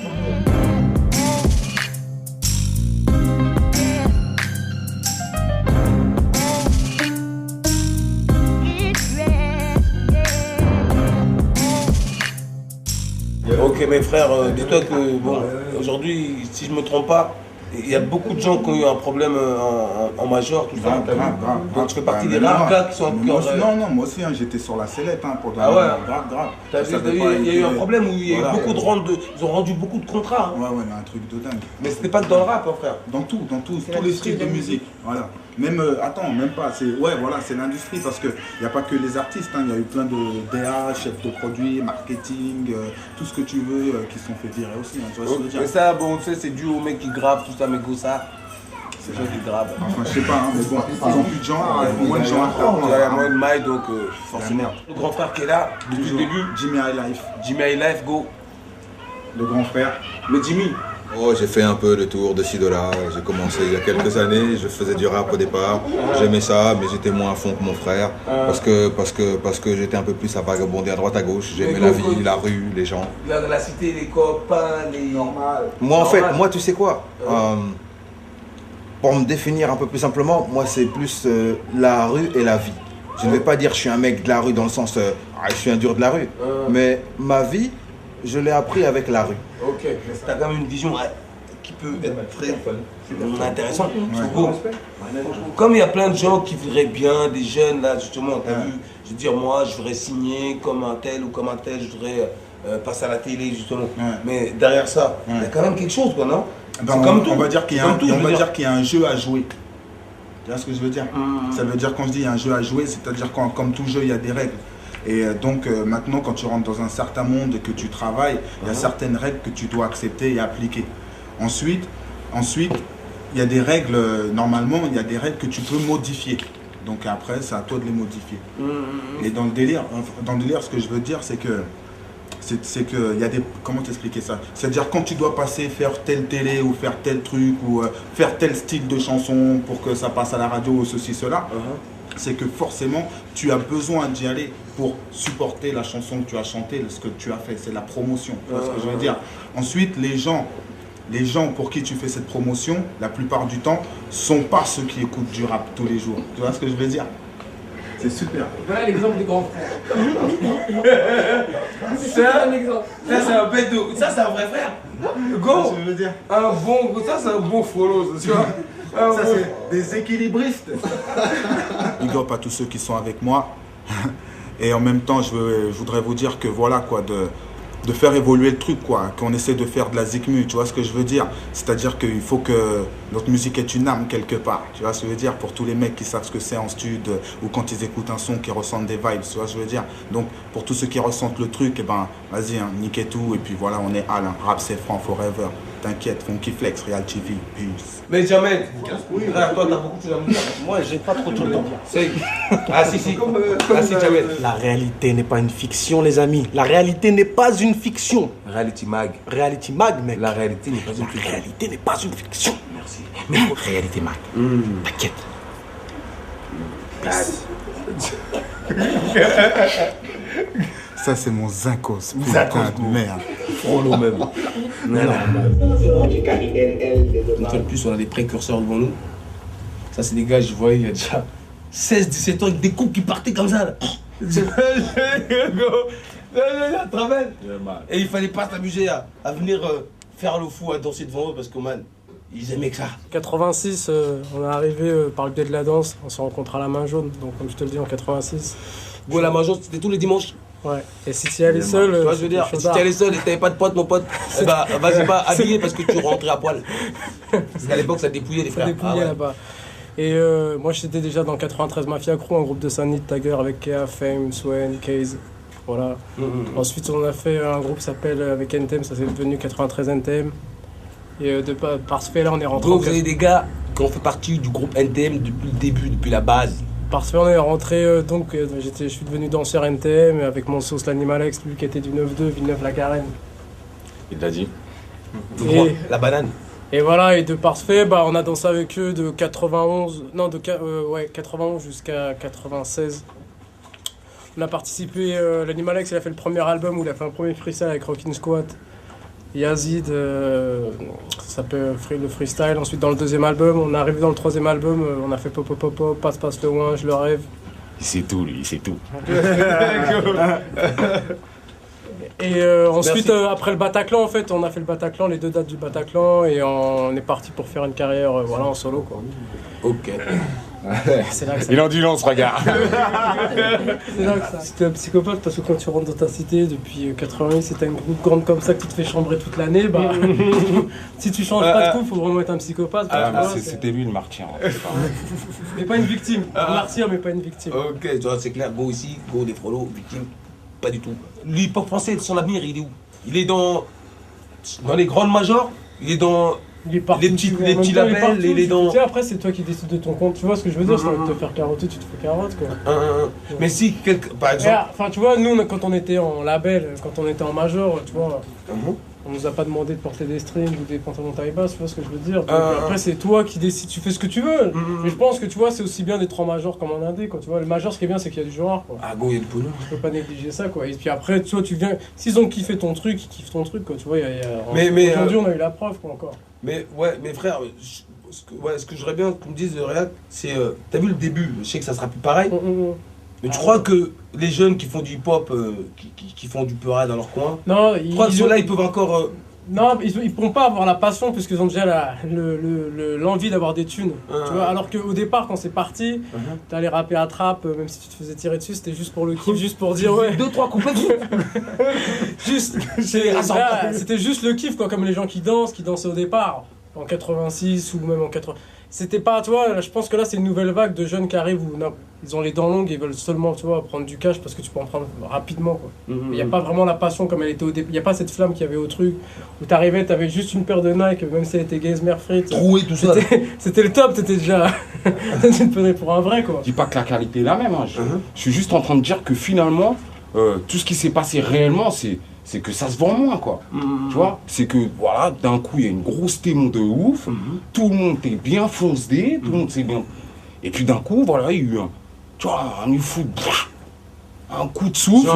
Ok mes frères, dis-toi que bon, aujourd'hui, si je me trompe pas, il y a beaucoup de gens qui ont eu un problème en major, tout ça. Donc tu fais partie des rares gars qui sont encore... Non, moi aussi, hein, j'étais sur la sellette pendant grave. Il y a eu un problème où il y a eu beaucoup de rentes, ils ont rendu beaucoup de contrats. Ouais, mais un truc de dingue. Mais c'était pas que dans le rap, frère. Dans tous les styles de musique. Voilà. Même, même pas, c'est l'industrie parce qu'il n'y a pas que les artistes, il y a eu plein de DA, chefs de produits, marketing, tout ce que tu veux qui se sont fait virer aussi. Tu vois ce que je veux dire. Mais ça, bon, tu sais, c'est dû aux mecs qui gravent tout ça, mais go ça. C'est ça qui grave. Enfin, je sais pas, hein, mais bon, ils ont plus de gens, ils ont moins de gens à faire. Il y a moins de mailles, donc forcément. Le grand frère qui est là depuis le début. Jimmy High Life. Jimmy High Life, go. Le grand frère. Le Jimmy. Oh, j'ai fait un peu le tour de ci, de là. J'ai commencé il y a quelques années. Je faisais du rap au départ. J'aimais ça, mais j'étais moins à fond que mon frère. Parce que j'étais un peu plus à vagabonder à droite à gauche. J'aimais la vie, la rue, les gens. La cité, les copains, les... Normal. Moi, en fait, moi, tu sais quoi pour me définir un peu plus simplement, moi, c'est plus la rue et la vie. Je ne vais pas dire que je suis un mec de la rue dans le sens je suis un dur de la rue. Mais ma vie, je l'ai appris avec la rue. Ok, t'as quand même une vision qui peut être très intéressante. Comme il y a plein de gens qui voudraient bien, des jeunes là justement, t'as vu, je veux dire moi je voudrais signer comme un tel ou comme un tel, je voudrais passer à la télé justement. Mais derrière ça, il y a quand même quelque chose quoi, non? On va dire qu'il y a un jeu à jouer. Tu vois ce que je veux dire? Ça veut dire quand je dis il y a un jeu à jouer, c'est-à-dire comme tout jeu il y a des règles. Et donc maintenant quand tu rentres dans un certain monde et que tu travailles, il y a certaines règles que tu dois accepter et appliquer. Ensuite, il y a des règles, normalement, il y a des règles que tu peux modifier. Donc après, c'est à toi de les modifier. Et dans le délire, ce que je veux dire, c'est que il y a des... Comment t'expliquer ça? C'est-à-dire quand tu dois passer, faire telle télé ou faire tel truc ou faire tel style de chanson pour que ça passe à la radio ou ceci, cela, c'est que forcément, tu as besoin d'y aller pour supporter la chanson que tu as chantée, ce que tu as fait. C'est la promotion. Tu vois ce que je veux dire? Ensuite, les gens pour qui tu fais cette promotion, la plupart du temps, sont pas ceux qui écoutent du rap tous les jours. Tu vois ce que je veux dire? C'est super. Voilà l'exemple du grand frère. C'est un exemple. Ça, c'est un bête de... Ça, c'est un vrai frère. Go. Je veux dire. Ça, c'est un bon follow, tu vois. Ça, c'est des équilibristes. Big up à tous ceux qui sont avec moi. Et en même temps, je voudrais vous dire que voilà quoi, de faire évoluer le truc, quoi, qu'on essaie de faire de la zikmu, tu vois ce que je veux dire? C'est-à-dire qu'il faut que notre musique ait une âme quelque part, tu vois ce que je veux dire? Pour tous les mecs qui savent ce que c'est en stud ou quand ils écoutent un son qui ressentent des vibes, tu vois ce que je veux dire? Donc pour tous ceux qui ressentent le truc, vas-y, niquez tout et puis voilà, on est Alain, rap c'est franc forever. T'inquiète, Funky Flex, Real TV, peace. Mais jamais, frère, toi t'as beaucoup de choses à me dire. Moi j'ai pas trop de choses à dire. Ah si, Jamel. La réalité n'est pas une fiction, les amis. La réalité n'est pas une fiction. Reality Mag. Reality Mag, mec. La réalité n'est pas une fiction. La réalité n'est pas une fiction. Merci. Mais Reality Mag. T'inquiète. Ça c'est mon Zincos, putain de merde. Frollo même. Une fois de plus, on a des précurseurs devant nous. Ça c'est des gars, je voyais il y a déjà 16-17 ans avec des coups qui partaient comme ça là. Et il fallait pas s'amuser à venir faire le fou, à danser devant eux parce que man, ils aimaient que ça. 86, on est arrivé par le biais de la danse, on s'est rencontrés à la main jaune, donc comme je te le dis en 86. Go, la main jaune, c'était tous les dimanches. Ouais, et si tu y allais seul. Tu vois, je veux dire, si tu y allais seul et que t'avais pas de pote, mon pote, vas-y pas habillé parce que tu rentrais à poil. Parce qu'à l'époque, ça dépouillait les frères. Ça dépouillait là-bas. Et moi, j'étais déjà dans 93 Mafia Crew, un groupe de Saint-Denis de Tiger avec Kea, Fame, Swen, Case. Voilà. Ensuite, on a fait un groupe qui s'appelle avec NTM, ça s'est devenu 93 NTM. Et par ce fait-là, on est rentré. Donc, vous avez des gars qui ont fait partie du groupe NTM depuis le début, depuis la base. Par ce fait, on est rentré, je suis devenu danseur NTM avec mon sauce l'Animalex, lui qui était du 9-2, Villeneuve-la-Garenne. Il l'a dit. Et la banane. Et voilà, et de par ce fait, on a dansé avec eux de 91 jusqu'à 96. On a participé, l'Animalex, il a fait le premier album où il a fait un premier freestyle avec Rockin' Squat. Yazid, ça s'appelle le freestyle. Ensuite, dans le deuxième album, on est arrivé dans le troisième album, on a fait Pop Pop Pop Pop, Passe le Ouin, Je le rêve. Il sait tout, lui, il sait tout. Et ensuite, après le Bataclan, en fait, on a fait le Bataclan, les 2 dates du Bataclan, et on est parti pour faire une carrière en solo, quoi. Ok. C'est là que ça... Il en dit long, ce regard. C'est là que ça... C'était un psychopathe parce que quand tu rentres dans ta cité depuis 88, c'est une groupe grande comme ça que tu te fais chambrer toute l'année, si tu changes pas de coup, faut vraiment être un psychopathe. C'était lui le martyr. Mais pas une victime. Un martyr, mais pas une victime. Ok, c'est clair. Go ici, go des Frollo, victime. Pas du tout. L'hip-hop français, son avenir, il est où? Il est dans les grandes majors, il est dans Les petits labels, les dents. Tu sais, après, c'est toi qui décides de ton compte. Tu vois ce que je veux dire? Si t'as envie de te faire carotter, tu te fais carotte, quoi. Mais si, par exemple. Enfin, tu vois, nous, quand on était en label, quand on était en major, tu vois, on nous a pas demandé de porter des strings ou des pantalons taille basse, tu vois ce que je veux dire? Donc, après, c'est toi qui décides, tu fais ce que tu veux. Mais je pense que, tu vois, c'est aussi bien d'être en major comme en indé, quoi. Tu vois, le major, ce qui est bien, c'est qu'il y a du genre, quoi. Ah, go, il y a du pognon. Tu peux pas négliger ça, quoi. Et puis après, toi, tu viens. S'ils ont kiffé ton truc, ils kiffent ton truc, quoi. Tu vois, aujourd'hui, on a eu la preuve, quoi, encore. Mais ouais, mes frères, ce que j'aurais bien qu'on me dise, Réal, c'est. T'as vu le début, je sais que ça sera plus pareil. Mais tu crois que les jeunes qui font du hip-hop, qui font du peura dans leur coin, tu crois que ceux-là, ils peuvent encore. Non, ils pourront pas avoir la passion parce qu'ils ont déjà l'envie d'avoir des thunes. Tu vois, alors qu'au départ, quand c'est parti, t'allais rapper à trappe, même si tu te faisais tirer dessus, c'était juste pour le kiff, juste pour dire ouais. 2-3 couplets. C'était juste le kiff, quoi, comme les gens qui dansaient au départ, en 86 ou même en 80. C'était pas, tu vois, je pense que là c'est une nouvelle vague de jeunes qui arrivent où non, ils ont les dents longues et ils veulent seulement, tu vois, prendre du cash parce que tu peux en prendre rapidement, quoi. Il n'y a pas vraiment la passion comme elle était au début. Il n'y a pas cette flamme qu'il y avait au truc où t'arrivais, t'avais juste une paire de Nike, même si elle était Geismer frites. Troué, tout ça. C'était le top, t'étais déjà. Tu te prenais pour un vrai, quoi. Je dis pas que la qualité est la même, hein. Je suis juste en train de dire que finalement, tout ce qui s'est passé réellement, c'est que ça se vend moins, quoi. Tu vois, c'est que voilà, d'un coup il y a une grosse témoin de ouf, tout le monde est bien foncé, tout le monde sait bien. Et puis d'un coup, voilà, il y a eu un coup de souffle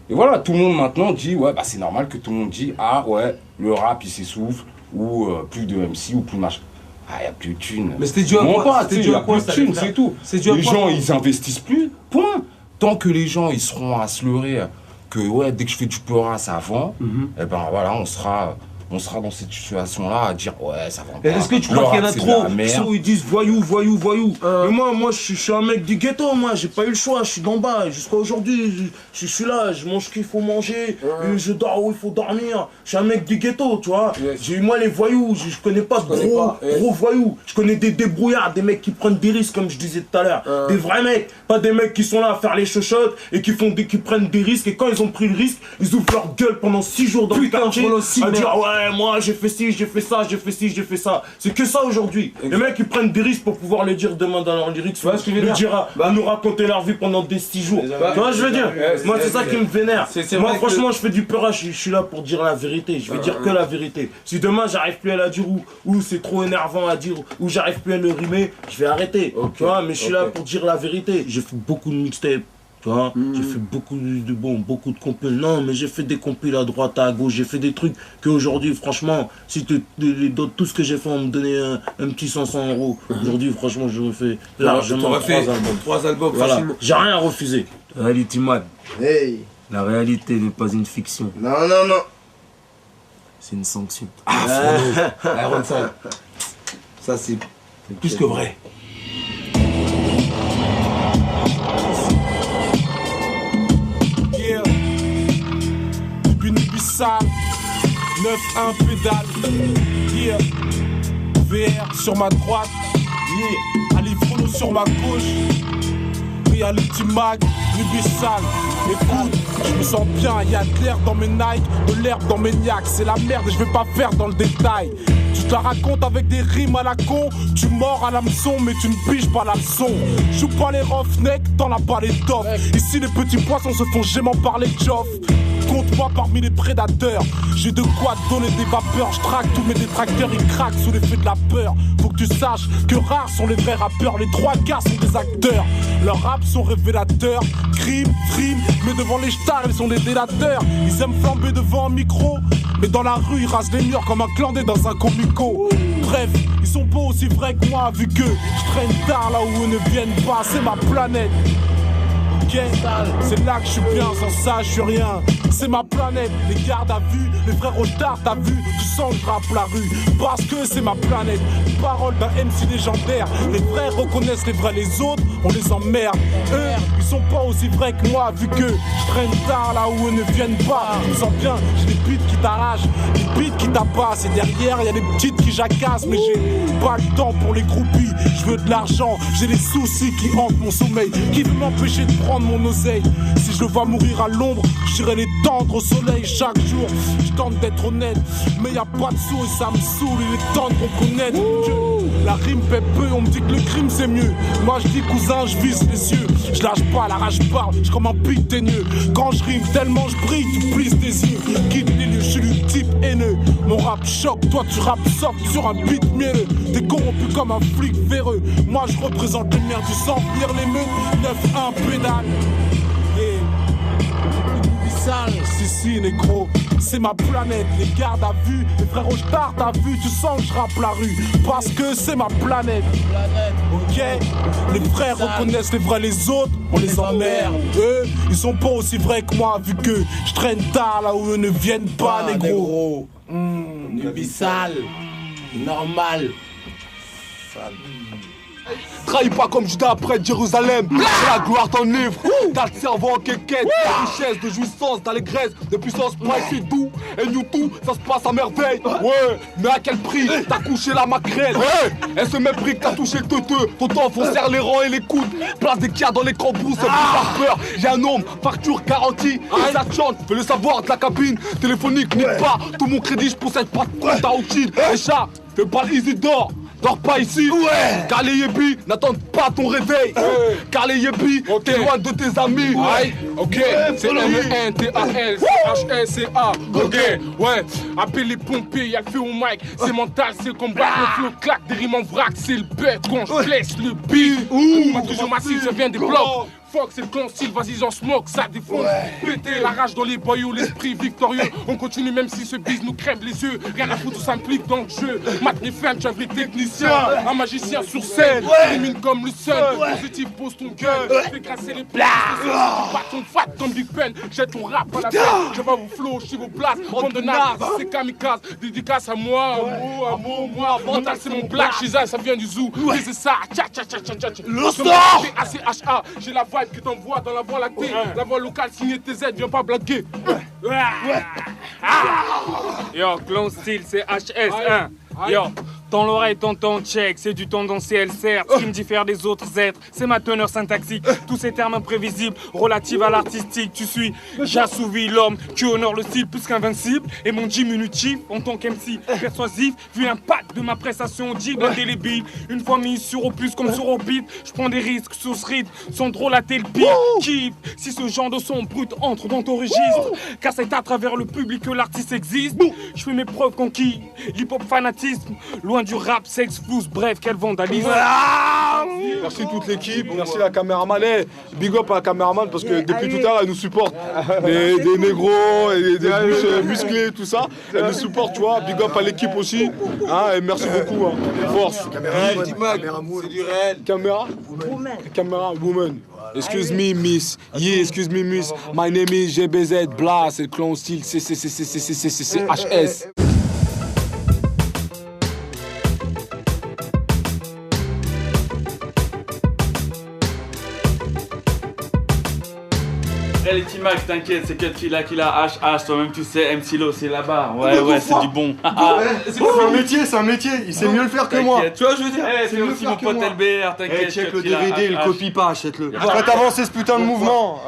et voilà, tout le monde maintenant dit ouais, bah c'est normal que tout le monde dit ah ouais, le rap il s'essouffle ou plus de MC ou plus de machin. Ah, il n'y a plus de thunes. Mais c'était dû à quoi? Il n'y a plus de thunes, c'est tout. Les gens, ils investissent plus, point. Tant que les gens, ils seront à se leurrer que ouais, dès que je fais du peura, ça vend, et ben voilà, on sera dans cette situation-là à dire ouais, ça vend pas. Est-ce que tu crois qu'il y en a trop ils disent voyou? Mais moi je suis un mec du ghetto, moi j'ai pas eu le choix, je suis d'en bas jusqu'à aujourd'hui, je suis là, je mange ce qu'il faut manger, je dors où il faut dormir, je suis un mec du ghetto, tu vois. J'ai eu moi les voyous, je connais pas de gros voyous, je connais des débrouillards, des mecs qui prennent des risques comme je disais tout à l'heure, des vrais mecs, pas des mecs qui sont là à faire les chochottes et qui prennent des risques et quand ils ont pris le risque, ils ouvrent leur gueule pendant 6 jours dans le quartier à dire ouais, moi j'ai fait ci, j'ai fait ça, j'ai fait ci, j'ai fait ça. C'est que ça aujourd'hui. Les mecs ils prennent des risques pour pouvoir le dire demain dans leur lyrics, nous raconter leur vie pendant des 6 jours. Tu vois je veux dire, moi c'est ça qui me vénère. Moi franchement je fais du peura, je suis là pour dire la vérité, je vais dire que la vérité. Si demain j'arrive plus à la dire ou c'est trop énervant à dire ou j'arrive plus à le rimer, je vais arrêter. Tu vois, mais je suis là pour dire la vérité. J'ai fait beaucoup de mixtapes. Tu vois, j'ai fait beaucoup de compiles. Non, mais j'ai fait des compiles à droite, à gauche. J'ai fait des trucs qu'aujourd'hui, franchement, si tout ce que j'ai fait, on me donnait un petit 500 €. Aujourd'hui, franchement, j'aurais fait largement 3 albums. Voilà. J'ai rien à refuser. Reality Man. Hey. La réalité n'est pas une fiction. Non. C'est une sanction. Ça, c'est plus que vrai. Sale, 9-1 pédale, yeah. VR sur ma droite, yeah. Ali Frono sur ma gauche, Reality Mag, Nubissal. Écoute, je me sens bien, y'a de l'air dans mes Nike, de l'herbe dans mes niaques, c'est la merde et je vais pas faire dans le détail. Tu te la racontes avec des rimes à la con, tu mords à l'hameçon mais tu ne piges pas la leçon. Joue pas les roughnecks, t'en as pas les tops. Ici les petits poissons se font gément par les joffs. Compte-moi parmi les prédateurs. J'ai de quoi donner des vapeurs. Je traque tous mes détracteurs, ils craquent sous l'effet de la peur. Faut que tu saches que rares sont les vrais rappeurs. Les 3 gars sont des acteurs. Leurs raps sont révélateurs. Crime, mais devant les stars ils sont des délateurs. Ils aiment flamber devant un micro, mais dans la rue ils rasent les murs comme un clandé dans un comico. Bref, ils sont pas aussi vrais que moi vu que je traîne tard là où eux ne viennent pas. C'est ma planète. C'est là que je suis bien, sans ça je suis rien. C'est ma planète, les gardes à vue, les frères au tard, t'as vu, tu sens que je rappe la rue. Parce que c'est ma planète, parole d'un MC légendaire. Les vrais reconnaissent les vrais, les autres, on les emmerde. Eux, ils sont pas aussi vrais que moi, vu que je traîne tard là où eux ne viennent pas. Je me sens bien, j'ai des beats qui t'arrachent, des beats qui tabassent. Et derrière, y'a des petites qui jacassent, mais j'ai pas le temps pour les groupies. Je veux de l'argent, j'ai des soucis qui hantent mon sommeil, qui veut m'empêcher de prendre prendre mon oseille. Si je vois mourir à l'ombre, j'irai les tendre au soleil chaque jour. Je tente d'être honnête, mais y a pas de sous et ça me saoule. Il est temps de reconnaître que la rime paie peu. On me dit que le crime c'est mieux. Moi je dis cousin, je vise les yeux. Je lâche pas, la rage parle, je comme un piteigneux. Quand je rime tellement je brille, tu plisses tes yeux. Quitte les lieux, je suis le type haineux. Mon rap choque, toi tu rap soft sur un beat mielleux. T'es corrompu comme un flic véreux. Moi je représente les mères du sang, lire les meutes. 9-1 pédale. Si, négro, c'est ma planète, les gardes à vue, les frérots, je tarde à vue, tu sens que je rappe la rue, parce que c'est ma planète, ok. Les frères reconnaissent les vrais, les autres, on les emmerde. Eux, ils sont pas aussi vrais que moi, vu que je traîne tard là où eux ne viennent pas, négro. Nubisal, normal. Trahis pas comme Judas après Jérusalem. C'est la gloire ton livre. T'as le cerveau en quéquette. La richesse de jouissance dans les graisses. De puissance pour c'est doux. Et nous tout, ça se passe à merveille. Ouais, mais à quel prix? T'as couché la maquerelle. Et ce même prix que t'as touché le teuteux. Ton temps faut serrer les rangs et les coudes. Place des kias dans les cambous, c'est plus par peur. J'ai un nombre, facture garantie. Et ça chante, fais le savoir de la cabine. Téléphonique, nique pas. Tout mon crédit, je possède pas de compte à Ouchid. Et chat, fais pas l'Isidore. Dors pas ici, car les yébis n'attendent pas ton réveil. Car les yébis, t'es loin de tes amis. Ok, c'est M-E-N-T-A-L, H-S-C-A. Ok, ouais, appelle les pompiers, y'a le feu au mic. C'est mental, c'est le combat, le flow claque, des rimes en vrac, c'est le bête quand je laisse le beat. Moi toujours massif, je viens des blocs. Fuck, c'est le clan style, vas-y j'en smoke, ça défonce. Péter la rage dans les boyaux, l'esprit victorieux. On continue même si ce bise nous crève les yeux. Rien à foutre, tout s'implique dans le jeu. Mat les flammes, tu es un vrai technicien. Un magicien sur scène, élimine comme le sun. Positif, pose ton gueule. Fais grasser les places. Pas ton fat comme Big Ben. Jette ton rap à la tête. Je vais vous flow, je suis vos places. Bande de nazes, c'est kamikaze. Dédicace à moi, moi. Mental, c'est mon black. Shiza, ça vient du zoo. C'est ça, tcha tcha tcha tcha tcha. Le star! ACHA, j'ai la vibe que t'envoies dans la voie lactée. La voie locale signée TZ, viens pas blaguer. Yo, clone style, c'est HS1. Yo, dans l'oreille, t'entends check, c'est du tendanciel, certes. Ce qui me diffère des autres êtres, c'est ma teneur syntaxique. Tous ces termes imprévisibles, relatifs à l'artistique. Tu suis, j'assouvis l'homme qui honore le style plus qu'invincible. Et mon diminutif, en tant qu'MC persuasif, vu l'impact de ma prestation audible, indélébile. Une fois mis sur au plus comme sur orbite, je prends des risques sur ce rythme, sans trop latter le pire. Kiff, si ce genre de son brut entre dans ton registre, car c'est à travers le public que l'artiste existe. Je fais mes preuves conquis, l'hip-hop fanatisme, loin du rap, sexe, flouze, bref, quel vandalisme. Merci toute l'équipe, merci la caméraman. Big up à la caméraman parce que depuis tout à l'heure elle nous supporte. Des négros, et des bouches musclées, tout ça. Elle nous supporte, tu vois. Big up à l'équipe aussi. Et merci beaucoup. Force. C'est du réel. Caméra woman. Excuse me, miss. Yeah, excuse me, miss. My name is GBZ Blas, c'est le clan style CCCCCCCHS. Les T-Mac, t'inquiète, c'est quelle fille là qui la HH, toi-même tu sais, MC Lo, c'est là-bas. Ouais, c'est du bon. C'est un métier, il sait mieux le faire que moi. Tu vois, je veux dire, c'est aussi mon pote LBR, t'inquiète. Check le DVD, il copie pas, achète-le. Je vais t'avancer ce putain de mouvement.